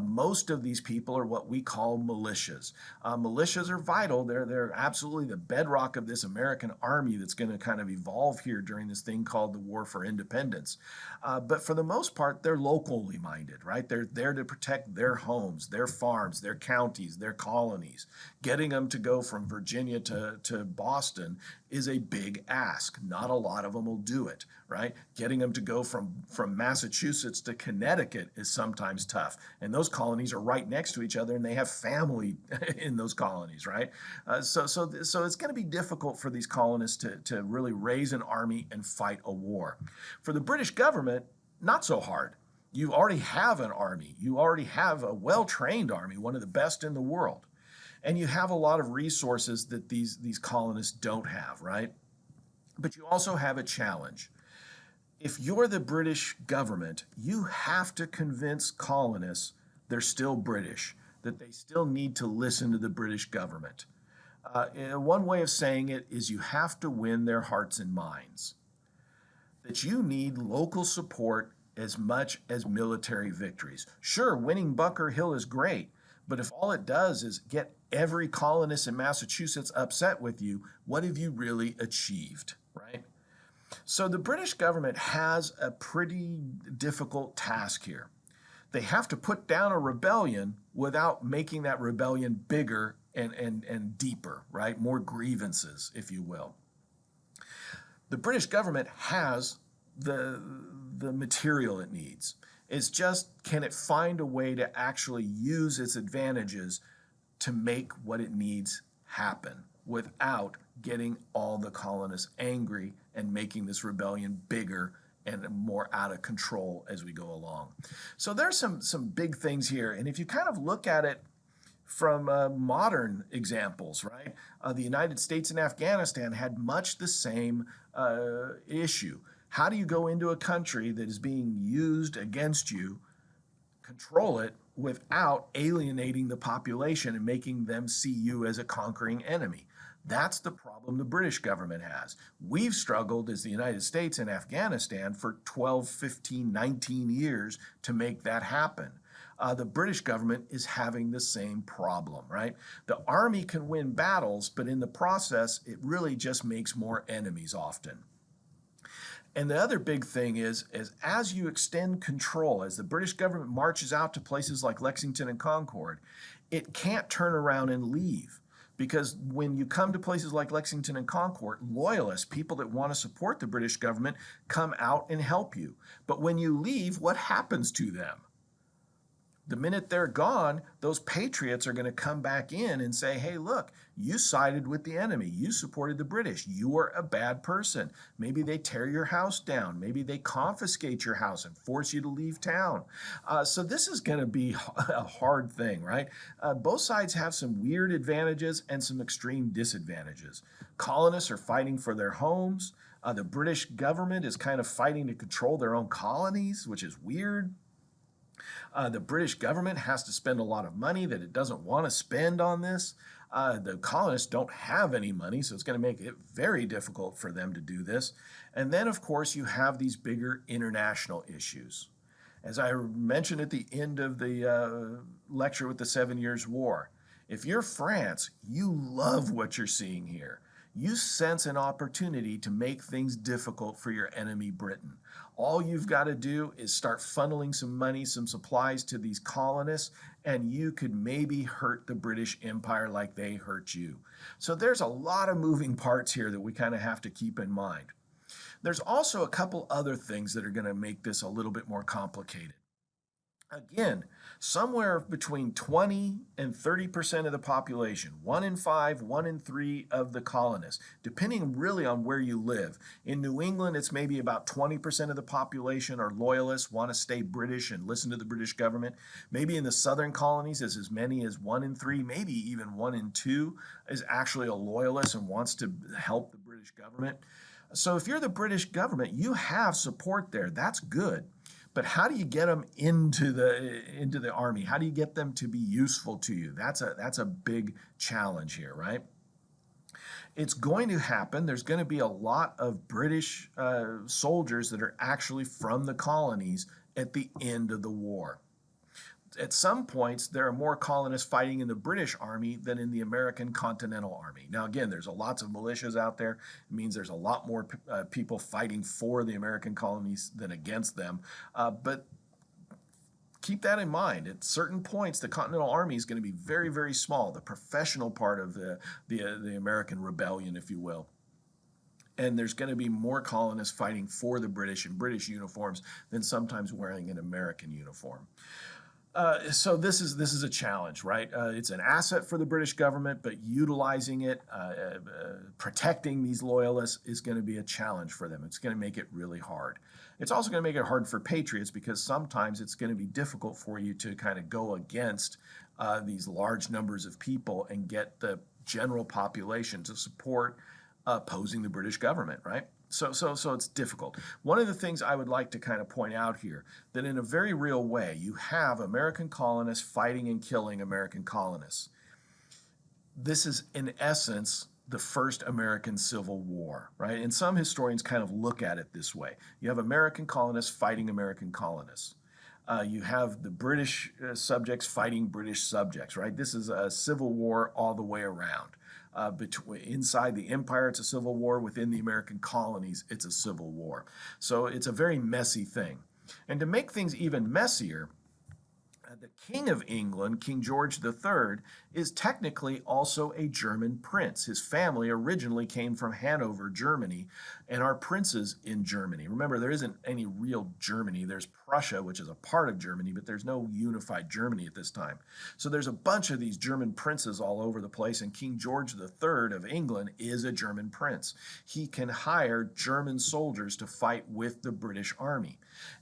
Most of these people are what we call militias. Militias are vital. They're absolutely the bedrock of this American army that's going to kind of evolve here during this thing called the War for Independence. But for the most part, they're locally minded, right? They're there to protect their homes, their farms, their counties, their colonies. Getting them to go from Virginia to Boston is a big ask. Not a lot of them will do it, right? Getting them to go from Massachusetts to Connecticut is sometimes tough. And those colonies are right next to each other and they have family in those colonies, right? So it's going to be difficult for these colonists to really raise an army and fight a war. For the British government, not so hard. You already have an army. You already have a well-trained army, one of the best in the world. And you have a lot of resources that these colonists don't have, right? But you also have a challenge. If you're the British government, you have to convince colonists they're still British, that they still need to listen to the British government. One way of saying it is you have to win their hearts and minds, that you need local support as much as military victories. Sure, winning Bunker Hill is great, but if all it does is get every colonist in Massachusetts upset with you, what have you really achieved, right? So the British government has a pretty difficult task here. They have to put down a rebellion without making that rebellion bigger and deeper, right? More grievances, if you will. The British government has the material it needs. It's just, can it find a way to actually use its advantages to make what it needs happen without getting all the colonists angry and making this rebellion bigger and more out of control as we go along. So there's some big things here. And if you kind of look at it from modern examples, right? The United States and Afghanistan had much the same issue. How do you go into a country that is being used against you, control it without alienating the population and making them see you as a conquering enemy? That's the problem the British government has. We've struggled as the United States and Afghanistan for 12, 15, 19 years to make that happen. The British government is having the same problem, right? The army can win battles, but in the process, it really just makes more enemies often. And the other big thing is as you extend control, as the British government marches out to places like Lexington and Concord, it can't turn around and leave. Because when you come to places like Lexington and Concord, loyalists, people that want to support the British government, come out and help you. But when you leave, what happens to them? The minute they're gone, those patriots are going to come back in and say, hey, look, you sided with the enemy. You supported the British. You were a bad person. Maybe they tear your house down. Maybe they confiscate your house and force you to leave town. So this is going to be a hard thing, right? Both sides have some weird advantages and some extreme disadvantages. Colonists are fighting for their homes. The British government is kind of fighting to control their own colonies, which is weird. The British government has to spend a lot of money that it doesn't want to spend on this. The colonists don't have any money, so it's going to make it very difficult for them to do this. And then, of course, you have these bigger international issues. As I mentioned at the end of the lecture with the 7 Years' War, if you're France, you love what you're seeing here. You sense an opportunity to make things difficult for your enemy, Britain. All you've got to do is start funneling some money, some supplies to these colonists, and you could maybe hurt the British Empire like they hurt you. So there's a lot of moving parts here that we kind of have to keep in mind. There's also a couple other things that are going to make this a little bit more complicated. Again, somewhere between 20 and 30% of the population, 1 in 5, 1 in 3 of the colonists, depending really on where you live. In New England, it's maybe about 20% of the population are loyalists, want to stay British and listen to the British government. Maybe in the southern colonies, it's as many as 1 in 3, maybe even 1 in 2 is actually a loyalist and wants to help the British government. So if you're the British government, you have support there. That's good. But how do you get them into the army? How do you get them to be useful to you? That's a big challenge here, right? It's going to happen. There's going to be a lot of British soldiers that are actually from the colonies at the end of the war. At some points, there are more colonists fighting in the British Army than in the American Continental Army. Now, again, there's lots of militias out there. It means there's a lot more people fighting for the American colonies than against them. But keep that in mind. At certain points, the Continental Army is going to be very, very small, the professional part of the American rebellion, if you will. And there's going to be more colonists fighting for the British in British uniforms than sometimes wearing an American uniform. So this is a challenge, right? It's an asset for the British government, but utilizing it, protecting these loyalists is going to be a challenge for them. It's going to make it really hard. It's also going to make it hard for patriots because sometimes it's going to be difficult for you to kind of go against these large numbers of people and get the general population to support opposing the British government, right? So it's difficult. One of the things I would like to kind of point out here, that in a very real way, you have American colonists fighting and killing American colonists. This is, in essence, the first American Civil War, right? And some historians kind of look at it this way. You have American colonists fighting American colonists. You have the British subjects fighting British subjects, right? This is a civil war all the way around. Inside the empire, it's a civil war. Within the American colonies, it's a civil war. So it's a very messy thing. And to make things even messier, the King of England, King George III, is technically also a German prince. His family originally came from Hanover, Germany, and are princes in Germany. Remember, there isn't any real Germany. There's Prussia, which is a part of Germany, but there's no unified Germany at this time. So there's a bunch of these German princes all over the place, and King George III of England is a German prince. He can hire German soldiers to fight with the British Army.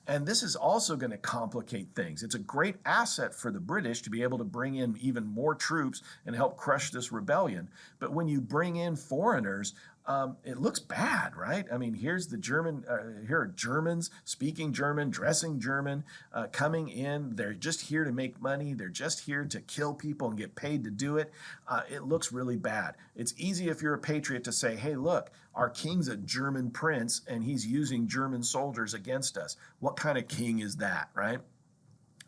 And this is also going to complicate things. It's a great asset for the British to be able to bring in even more troops and help crush this rebellion. But when you bring in foreigners, it looks bad, right? I mean, here's the German, here are Germans speaking German, dressing German, coming in. They're just here to make money. They're just here to kill people and get paid to do it. It looks really bad. It's easy if you're a patriot to say, hey, look, our king's a German prince and he's using German soldiers against us. What kind of king is that, right?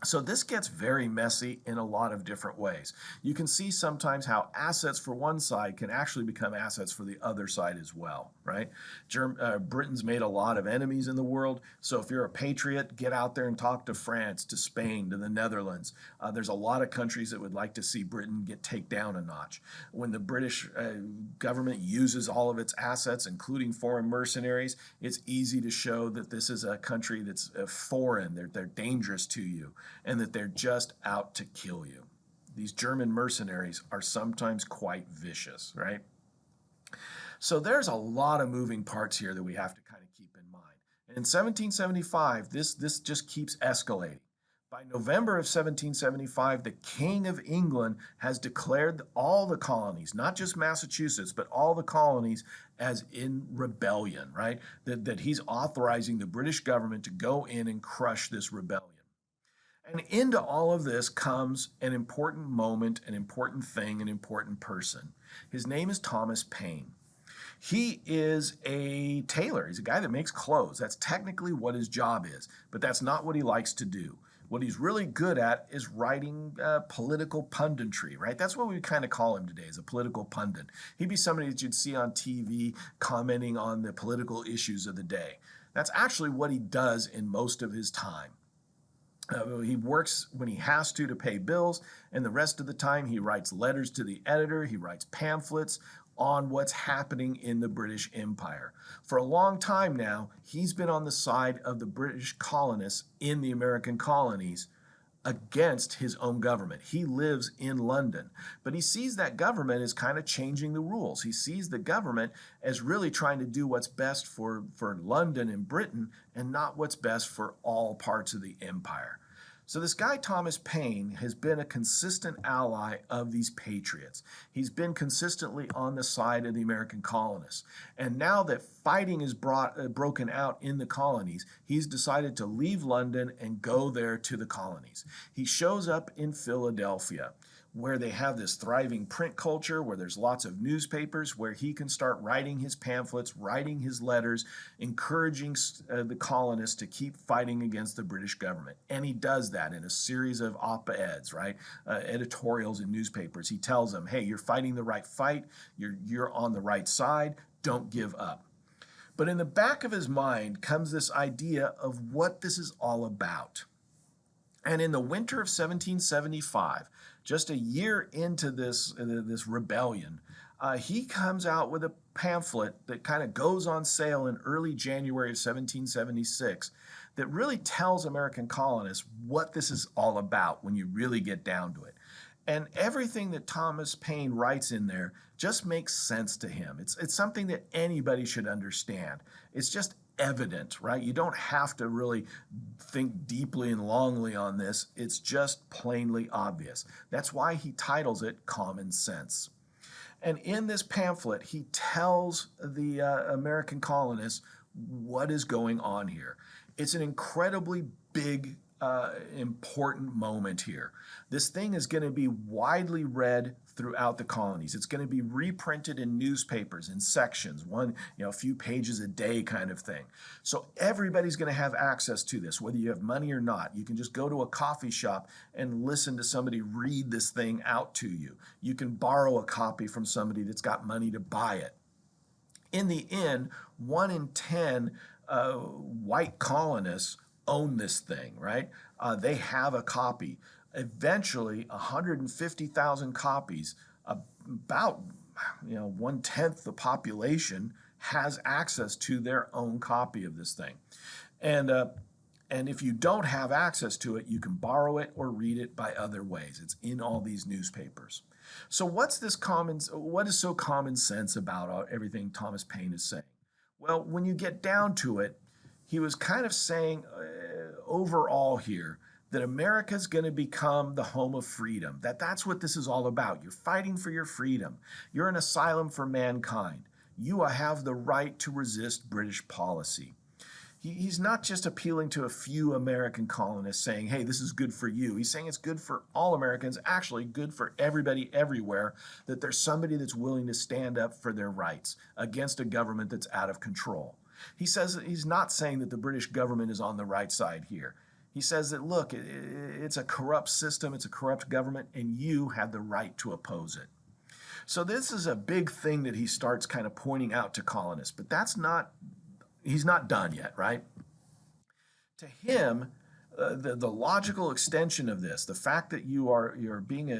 So this gets very messy in a lot of different ways. You can see sometimes how assets for one side can actually become assets for the other side as well, right? Britain's made a lot of enemies in the world, so if you're a patriot, get out there and talk to France, to Spain, to the Netherlands. There's a lot of countries that would like to see Britain get taken down a notch. When the British government uses all of its assets, including foreign mercenaries, it's easy to show that this is a country that's foreign, they're dangerous to you, and that they're just out to kill you. These German mercenaries are sometimes quite vicious, right? So there's a lot of moving parts here that we have to kind of keep in mind. And in 1775, this just keeps escalating. By November of 1775, the King of England has declared all the colonies, not just Massachusetts, but all the colonies as in rebellion, right? That he's authorizing the British government to go in and crush this rebellion. And into all of this comes an important moment, an important thing, an important person. His name is Thomas Paine. He is a tailor. He's a guy that makes clothes. That's technically what his job is, but that's not what he likes to do. What he's really good at is writing political punditry, right? That's what we kind of call him today, as a political pundit. He'd be somebody that you'd see on TV commenting on the political issues of the day. That's actually what he does in most of his time. He works when he has to pay bills, and the rest of the time he writes letters to the editor, he writes pamphlets on what's happening in the British Empire. For a long time now, he's been on the side of the British colonists in the American colonies against his own government. He lives in London, but he sees that government as kind of changing the rules. He sees the government as really trying to do what's best for London and Britain and not what's best for all parts of the empire. So this guy, Thomas Paine, has been a consistent ally of these patriots. He's been consistently on the side of the American colonists. And now that fighting is broken out in the colonies, he's decided to leave London and go there to the colonies. He shows up in Philadelphia. where they have this thriving print culture, where there's lots of newspapers, where he can start writing his pamphlets, writing his letters, encouraging the colonists to keep fighting against the British government. And he does that in a series of op-eds, right? Editorials in newspapers. He tells them, hey, you're fighting the right fight, you're on the right side, don't give up. But in the back of his mind comes this idea of what this is all about. And in the winter of 1775, just a year into this rebellion, he comes out with a pamphlet that kind of goes on sale in early January of 1776 that really tells American colonists what this is all about when you really get down to it. And everything that Thomas Paine writes in there just makes sense to him. It's something that anybody should understand. It's just evident, right? You don't have to really think deeply and longly on this. It's just plainly obvious. That's why he titles it Common Sense. And in this pamphlet, he tells the American colonists what is going on here. It's an incredibly big, important moment here. This thing is going to be widely read throughout the colonies. It's going to be reprinted in newspapers in sections, a few pages a day kind of thing. So everybody's going to have access to this, whether you have money or not. You can just go to a coffee shop and listen to somebody read this thing out to you. You can borrow a copy from somebody that's got money to buy it. In the end, 1 in 10 white colonists own this thing, right? They have a copy. Eventually, 150,000 copies, about 1/10 the population, has access to their own copy of this thing. And if you don't have access to it, you can borrow it or read it by other ways. It's in all these newspapers. So what is so common sense about everything Thomas Paine is saying? Well, when you get down to it, he was kind of saying overall here that America's going to become the home of freedom, that's what this is all about. You're fighting for your freedom. You're an asylum for mankind. You have the right to resist British policy. He's not just appealing to a few American colonists saying, hey, this is good for you. He's saying it's good for all Americans, actually good for everybody everywhere, that there's somebody that's willing to stand up for their rights against a government that's out of control. He says that he's not saying that the British government is on the right side here. He says that, look, it's a corrupt system, it's a corrupt government, and you have the right to oppose it. So this is a big thing that he starts kind of pointing out to colonists, but he's not done yet, right? To him, the logical extension of this, the fact that you're being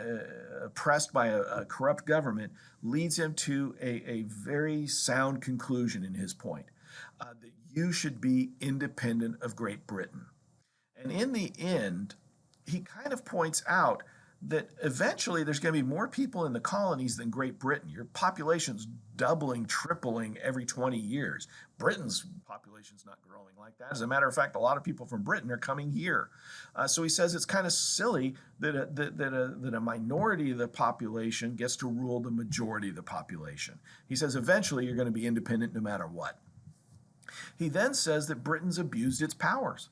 oppressed by a corrupt government, leads him to a very sound conclusion in his point, that you should be independent of Great Britain. And in the end, he kind of points out that eventually there's going to be more people in the colonies than Great Britain. Your population's doubling, tripling every 20 years. Britain's population's not growing like that. As a matter of fact, a lot of people from Britain are coming here. So he says it's kind of silly that a minority of the population gets to rule the majority of the population. He says eventually you're going to be independent no matter what. He then says that Britain's abused its powers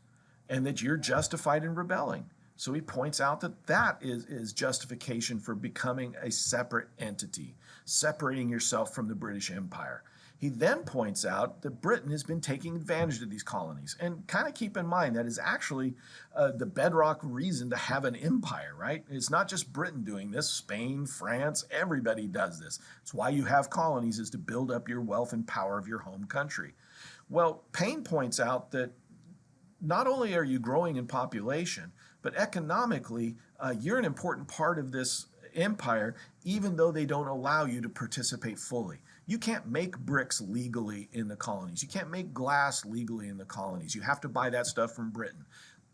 and that you're justified in rebelling. So he points out that that is justification for becoming a separate entity, separating yourself from the British Empire. He then points out that Britain has been taking advantage of these colonies. And kind of keep in mind that is actually the bedrock reason to have an empire, right? It's not just Britain doing this. Spain, France, everybody does this. It's why you have colonies, is to build up your wealth and power of your home country. Well, Paine points out that not only are you growing in population, but economically, you're an important part of this empire, even though they don't allow you to participate fully. You can't make bricks legally in the colonies. You can't make glass legally in the colonies. You have to buy that stuff from Britain.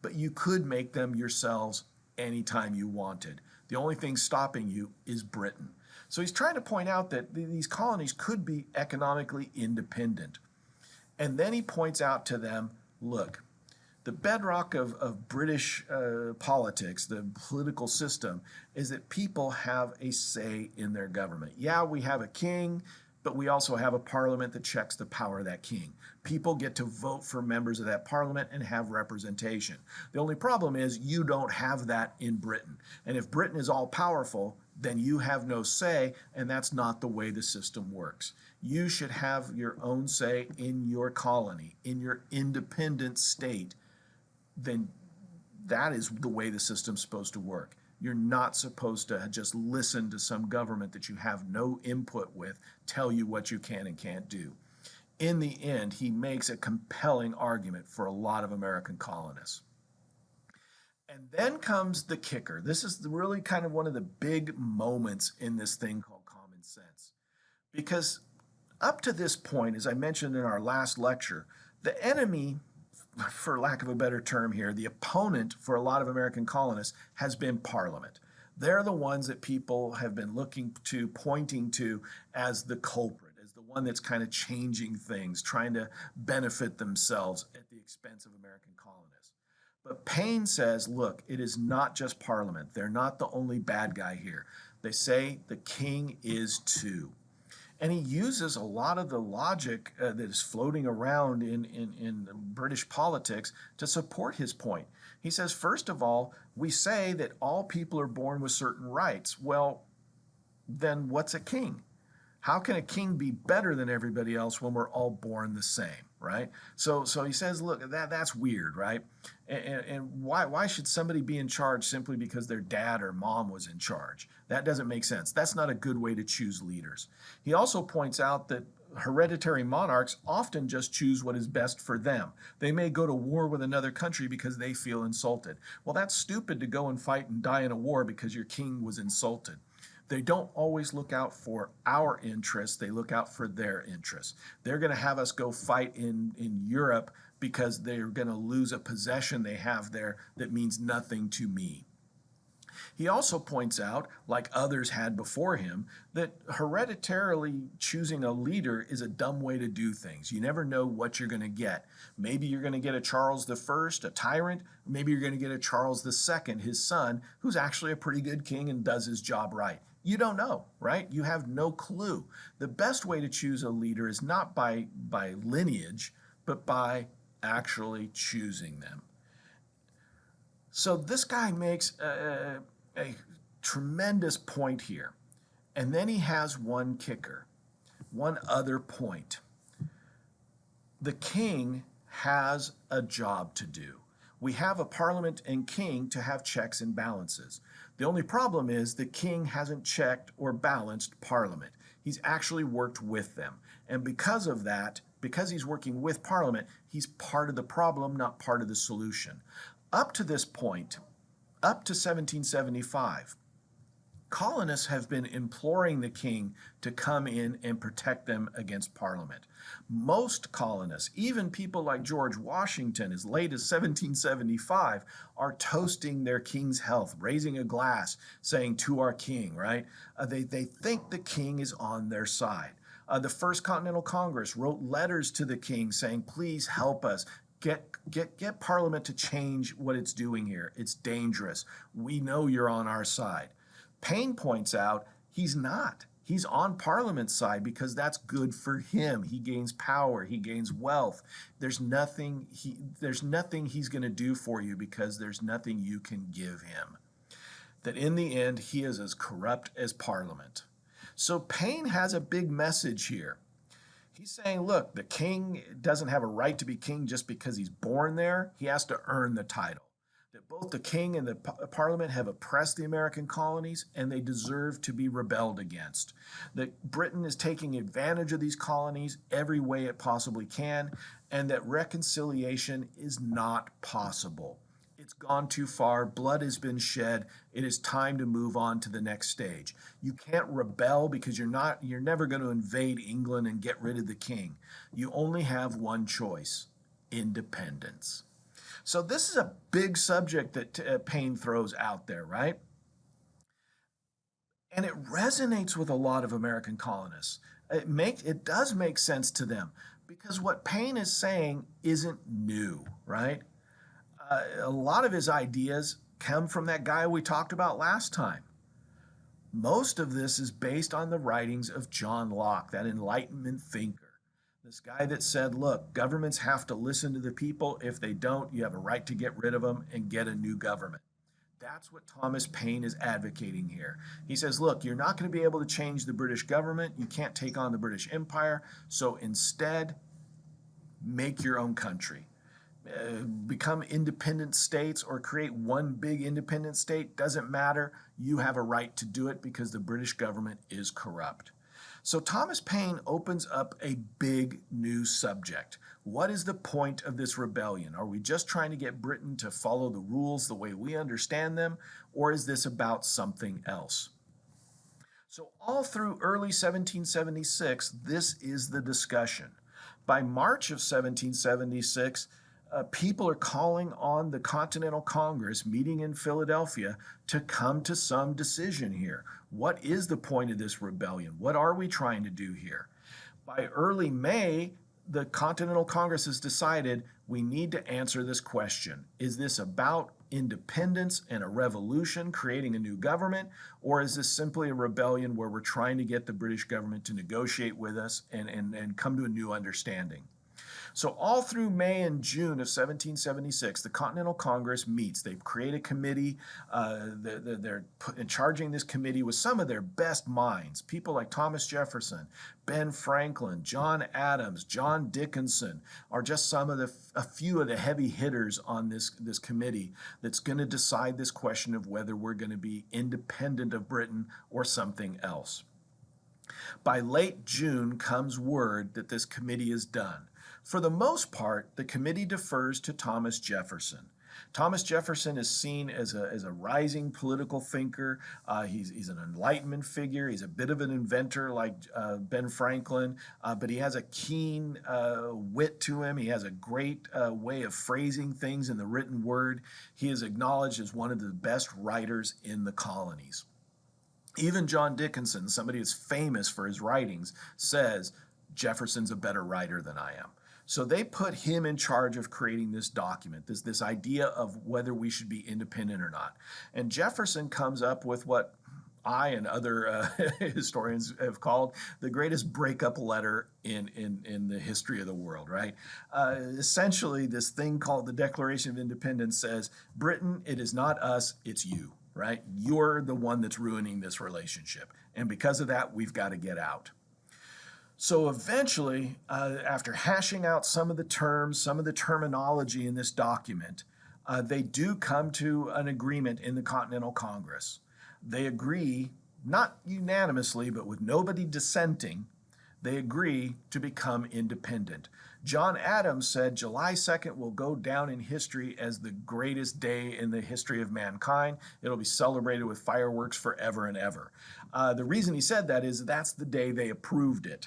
But you could make them yourselves anytime you wanted. The only thing stopping you is Britain. So he's trying to point out that these colonies could be economically independent. And then he points out to them, look, the bedrock of British politics, the political system, is that people have a say in their government. Yeah, we have a king, but we also have a parliament that checks the power of that king. People get to vote for members of that parliament and have representation. The only problem is you don't have that in Britain. And if Britain is all powerful, then you have no say, and that's not the way the system works. You should have your own say in your colony, in your independent state. Then that is the way the system's supposed to work. You're not supposed to just listen to some government that you have no input with tell you what you can and can't do. In the end, he makes a compelling argument for a lot of American colonists. And then comes the kicker. This is really kind of one of the big moments in this thing called common sense. Because up to this point, as I mentioned in our last lecture, the enemy, for lack of a better term here, the opponent for a lot of American colonists has been Parliament. They're the ones that people have been looking to, pointing to as the culprit, as the one that's kind of changing things, trying to benefit themselves at the expense of American colonists. But Paine says, look, it is not just Parliament. They're not the only bad guy here. They say the king is too. And he uses a lot of the logic that is floating around in British politics to support his point. He says, first of all, we say that all people are born with certain rights. Well, then what's a king? How can a king be better than everybody else when we're all born the same, right? So he says, look, that's weird, right? And why should somebody be in charge simply because their dad or mom was in charge? That doesn't make sense. That's not a good way to choose leaders. He also points out that hereditary monarchs often just choose what is best for them. They may go to war with another country because they feel insulted. Well, that's stupid to go and fight and die in a war because your king was insulted. They don't always look out for our interests. They look out for their interests. They're going to have us go fight in Europe because they're going to lose a possession they have there that means nothing to me. He also points out, like others had before him, that hereditarily choosing a leader is a dumb way to do things. You never know what you're going to get. Maybe you're going to get a Charles I, a tyrant. Maybe you're going to get a Charles II, his son, who's actually a pretty good king and does his job right. You don't know, right? You have no clue. The best way to choose a leader is not by lineage, but by actually choosing them. So this guy makes a tremendous point here. And then he has one kicker, one other point. The king has a job to do. We have a parliament and king to have checks and balances. The only problem is the king hasn't checked or balanced parliament. He's actually worked with them. And because of that, because he's working with parliament, he's part of the problem, not part of the solution. Up to this point, up to 1775, colonists have been imploring the king to come in and protect them against Parliament. Most colonists, even people like George Washington, as late as 1775, are toasting their king's health, raising a glass, saying, "To our king," right? They think the king is on their side. The First Continental Congress wrote letters to the king saying, "Please help us. Get Parliament to change what it's doing here. It's dangerous. We know you're on our side." Paine points out he's not. He's on Parliament's side because that's good for him. He gains power. He gains wealth. There's nothing he's going to do for you because there's nothing you can give him. That in the end, he is as corrupt as Parliament. So Paine has a big message here. He's saying, look, the king doesn't have a right to be king just because he's born there. He has to earn the title. That both the king and the parliament have oppressed the American colonies and they deserve to be rebelled against. That Britain is taking advantage of these colonies every way it possibly can, and that reconciliation is not possible. It's gone too far. Blood has been shed. It is time to move on to the next stage. You can't rebel because you're never going to invade England and get rid of the king. You only have one choice: independence. So this is a big subject that Paine throws out there, right? And it resonates with a lot of American colonists. It does make sense to them because what Paine is saying isn't new, right? A lot of his ideas come from that guy we talked about last time. Most of this is based on the writings of John Locke, that Enlightenment thinker. This guy that said, look, governments have to listen to the people. If they don't, you have a right to get rid of them and get a new government. That's what Thomas Paine is advocating here. He says, look, you're not going to be able to change the British government. You can't take on the British Empire. So instead, make your own country. Become independent states or create one big independent state, doesn't matter. You have a right to do it because the British government is corrupt. So Thomas Paine opens up a big new subject. What is the point of this rebellion? Are we just trying to get Britain to follow the rules the way we understand them, or is this about something else? So all through early 1776, this is the discussion. By March of 1776, people are calling on the Continental Congress meeting in Philadelphia to come to some decision here. What is the point of this rebellion? What are we trying to do here? By early May, the Continental Congress has decided we need to answer this question. Is this about independence and a revolution, creating a new government, or is this simply a rebellion where we're trying to get the British government to negotiate with us and come to a new understanding? So all through May and June of 1776, the Continental Congress meets. They create a committee. They're charging this committee with some of their best minds, people like Thomas Jefferson, Ben Franklin, John Adams, John Dickinson are just some of a few of the heavy hitters on this committee that's going to decide this question of whether we're going to be independent of Britain or something else. By late June comes word that this committee is done. For the most part, the committee defers to Thomas Jefferson. Thomas Jefferson is seen as a rising political thinker. He's an Enlightenment figure. He's a bit of an inventor like Ben Franklin, but he has a keen wit to him. He has a great way of phrasing things in the written word. He is acknowledged as one of the best writers in the colonies. Even John Dickinson, somebody that's famous for his writings, says Jefferson's a better writer than I am. So they put him in charge of creating this document, this idea of whether we should be independent or not. And Jefferson comes up with what I and other historians have called the greatest breakup letter in the history of the world, right? Essentially, this thing called the Declaration of Independence says, Britain, it is not us, it's you, right? You're the one that's ruining this relationship. And because of that, we've got to get out. So eventually, after hashing out some of the terms, some of the terminology in this document, they do come to an agreement in the Continental Congress. They agree, not unanimously, but with nobody dissenting, they agree to become independent. John Adams said July 2nd will go down in history as the greatest day in the history of mankind. It'll be celebrated with fireworks forever and ever. The reason he said that is that's the day they approved it.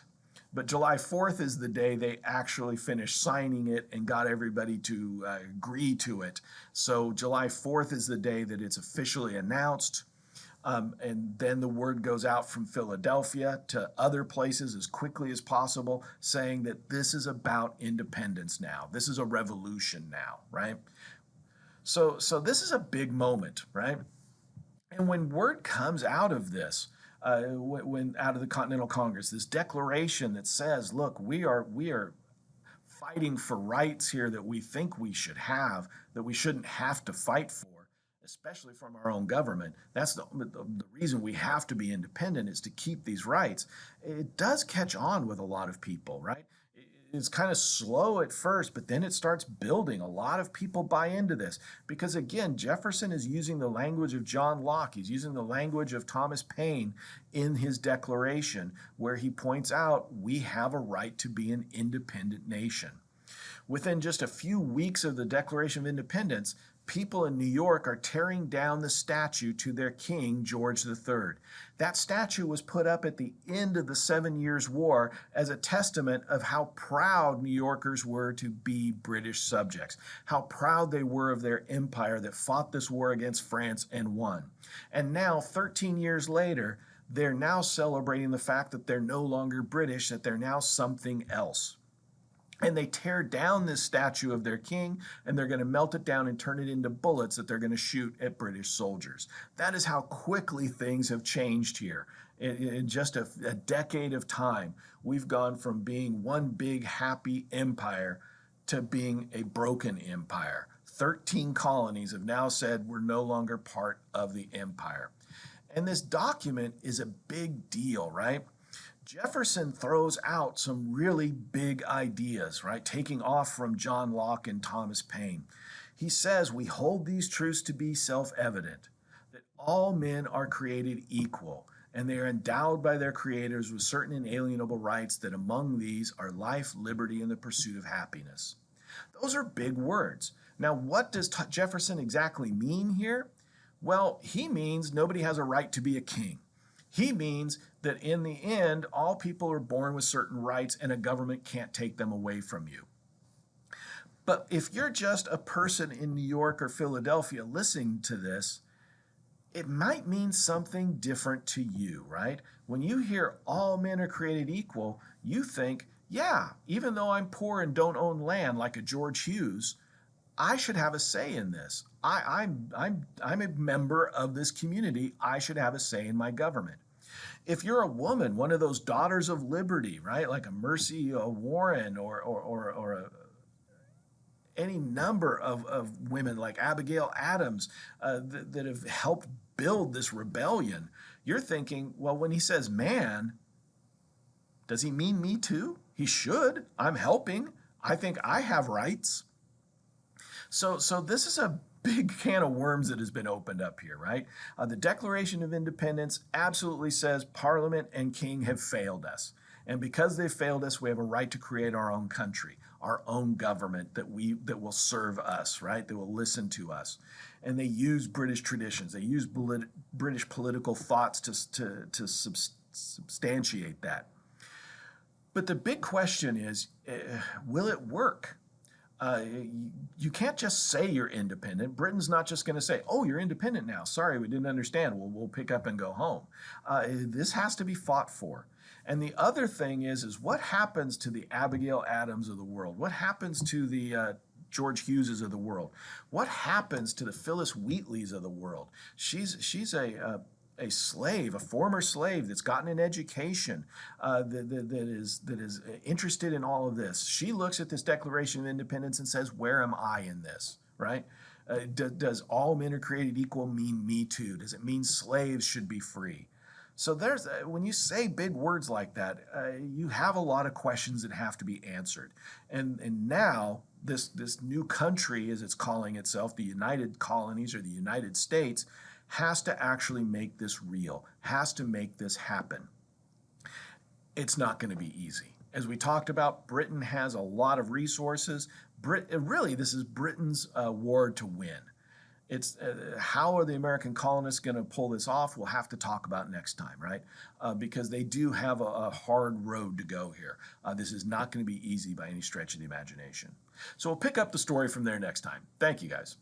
But July 4th is the day they actually finished signing it and got everybody to agree to it. So July 4th is the day that it's officially announced. And then the word goes out from Philadelphia to other places as quickly as possible, saying that this is about independence now. This is a revolution now, right? So this is a big moment, right? And when word comes out of this, when out of the Continental Congress, this declaration that says, look, we are fighting for rights here that we think we should have, that we shouldn't have to fight for, especially from our own government. That's the reason we have to be independent, is to keep these rights. It does catch on with a lot of people, right? It's kind of slow at first, but then it starts building. A lot of people buy into this because, again, Jefferson is using the language of John Locke. He's using the language of Thomas Paine in his declaration, where he points out we have a right to be an independent nation. Within just a few weeks of the Declaration of Independence, people in New York are tearing down the statue to their king, George III. That statue was put up at the end of the 7 Years' War as a testament of how proud New Yorkers were to be British subjects, how proud they were of their empire that fought this war against France and won. And now, 13 years later, they're now celebrating the fact that they're no longer British, that they're now something else. And they tear down this statue of their king, and they're going to melt it down and turn it into bullets that they're going to shoot at British soldiers. That is how quickly things have changed here. In just a decade of time, we've gone from being one big happy empire to being a broken empire. 13 colonies have now said we're no longer part of the empire. And this document is a big deal, right? Jefferson throws out some really big ideas, right? Taking off from John Locke and Thomas Paine. He says, we hold these truths to be self-evident, that all men are created equal, and they are endowed by their creators with certain inalienable rights, that among these are life, liberty, and the pursuit of happiness. Those are big words. Now, what does Jefferson exactly mean here? Well, he means nobody has a right to be a king. He means that in the end, all people are born with certain rights and a government can't take them away from you. But if you're just a person in New York or Philadelphia listening to this, it might mean something different to you, right? When you hear all men are created equal, you think, yeah, even though I'm poor and don't own land like a George Hughes, I should have a say in this. I'm a member of this community. I should have a say in my government. If you're a woman, one of those daughters of liberty, right, like a Mercy Warren or any number of women like Abigail Adams that have helped build this rebellion, you're thinking, well, when he says man, does he mean me too? He should. I'm helping. I think I have rights. So this is a big can of worms that has been opened up here, right? The Declaration of Independence absolutely says Parliament and King have failed us. And because they've failed us, we have a right to create our own country, our own government that will serve us, right? That will listen to us. And they use British traditions. They use British political thoughts to substantiate that. But the big question is, will it work? You can't just say you're independent. Britain's not just going to say, oh, you're independent now. Sorry, we didn't understand. We'll pick up and go home. This has to be fought for. And the other thing is what happens to the Abigail Adams of the world? What happens to the George Hugheses of the world? What happens to the Phyllis Wheatleys of the world? She's a slave, a former slave that's gotten an education, that is interested in all of this. She looks at this Declaration of Independence and says, where am I in this, right? Does all men are created equal mean me too? Does it mean slaves should be free? So when you say big words like that, you have a lot of questions that have to be answered. And now this new country, as it's calling itself, the United Colonies or the United States, has to actually make this real, has to make this happen. It's not going to be easy. As we talked about, Britain has a lot of resources. Really, this is Britain's war to win. It's how are the American colonists going to pull this off? We'll have to talk about next time, right? Because they do have a hard road to go here. This is not going to be easy by any stretch of the imagination. So we'll pick up the story from there next time. Thank you, guys.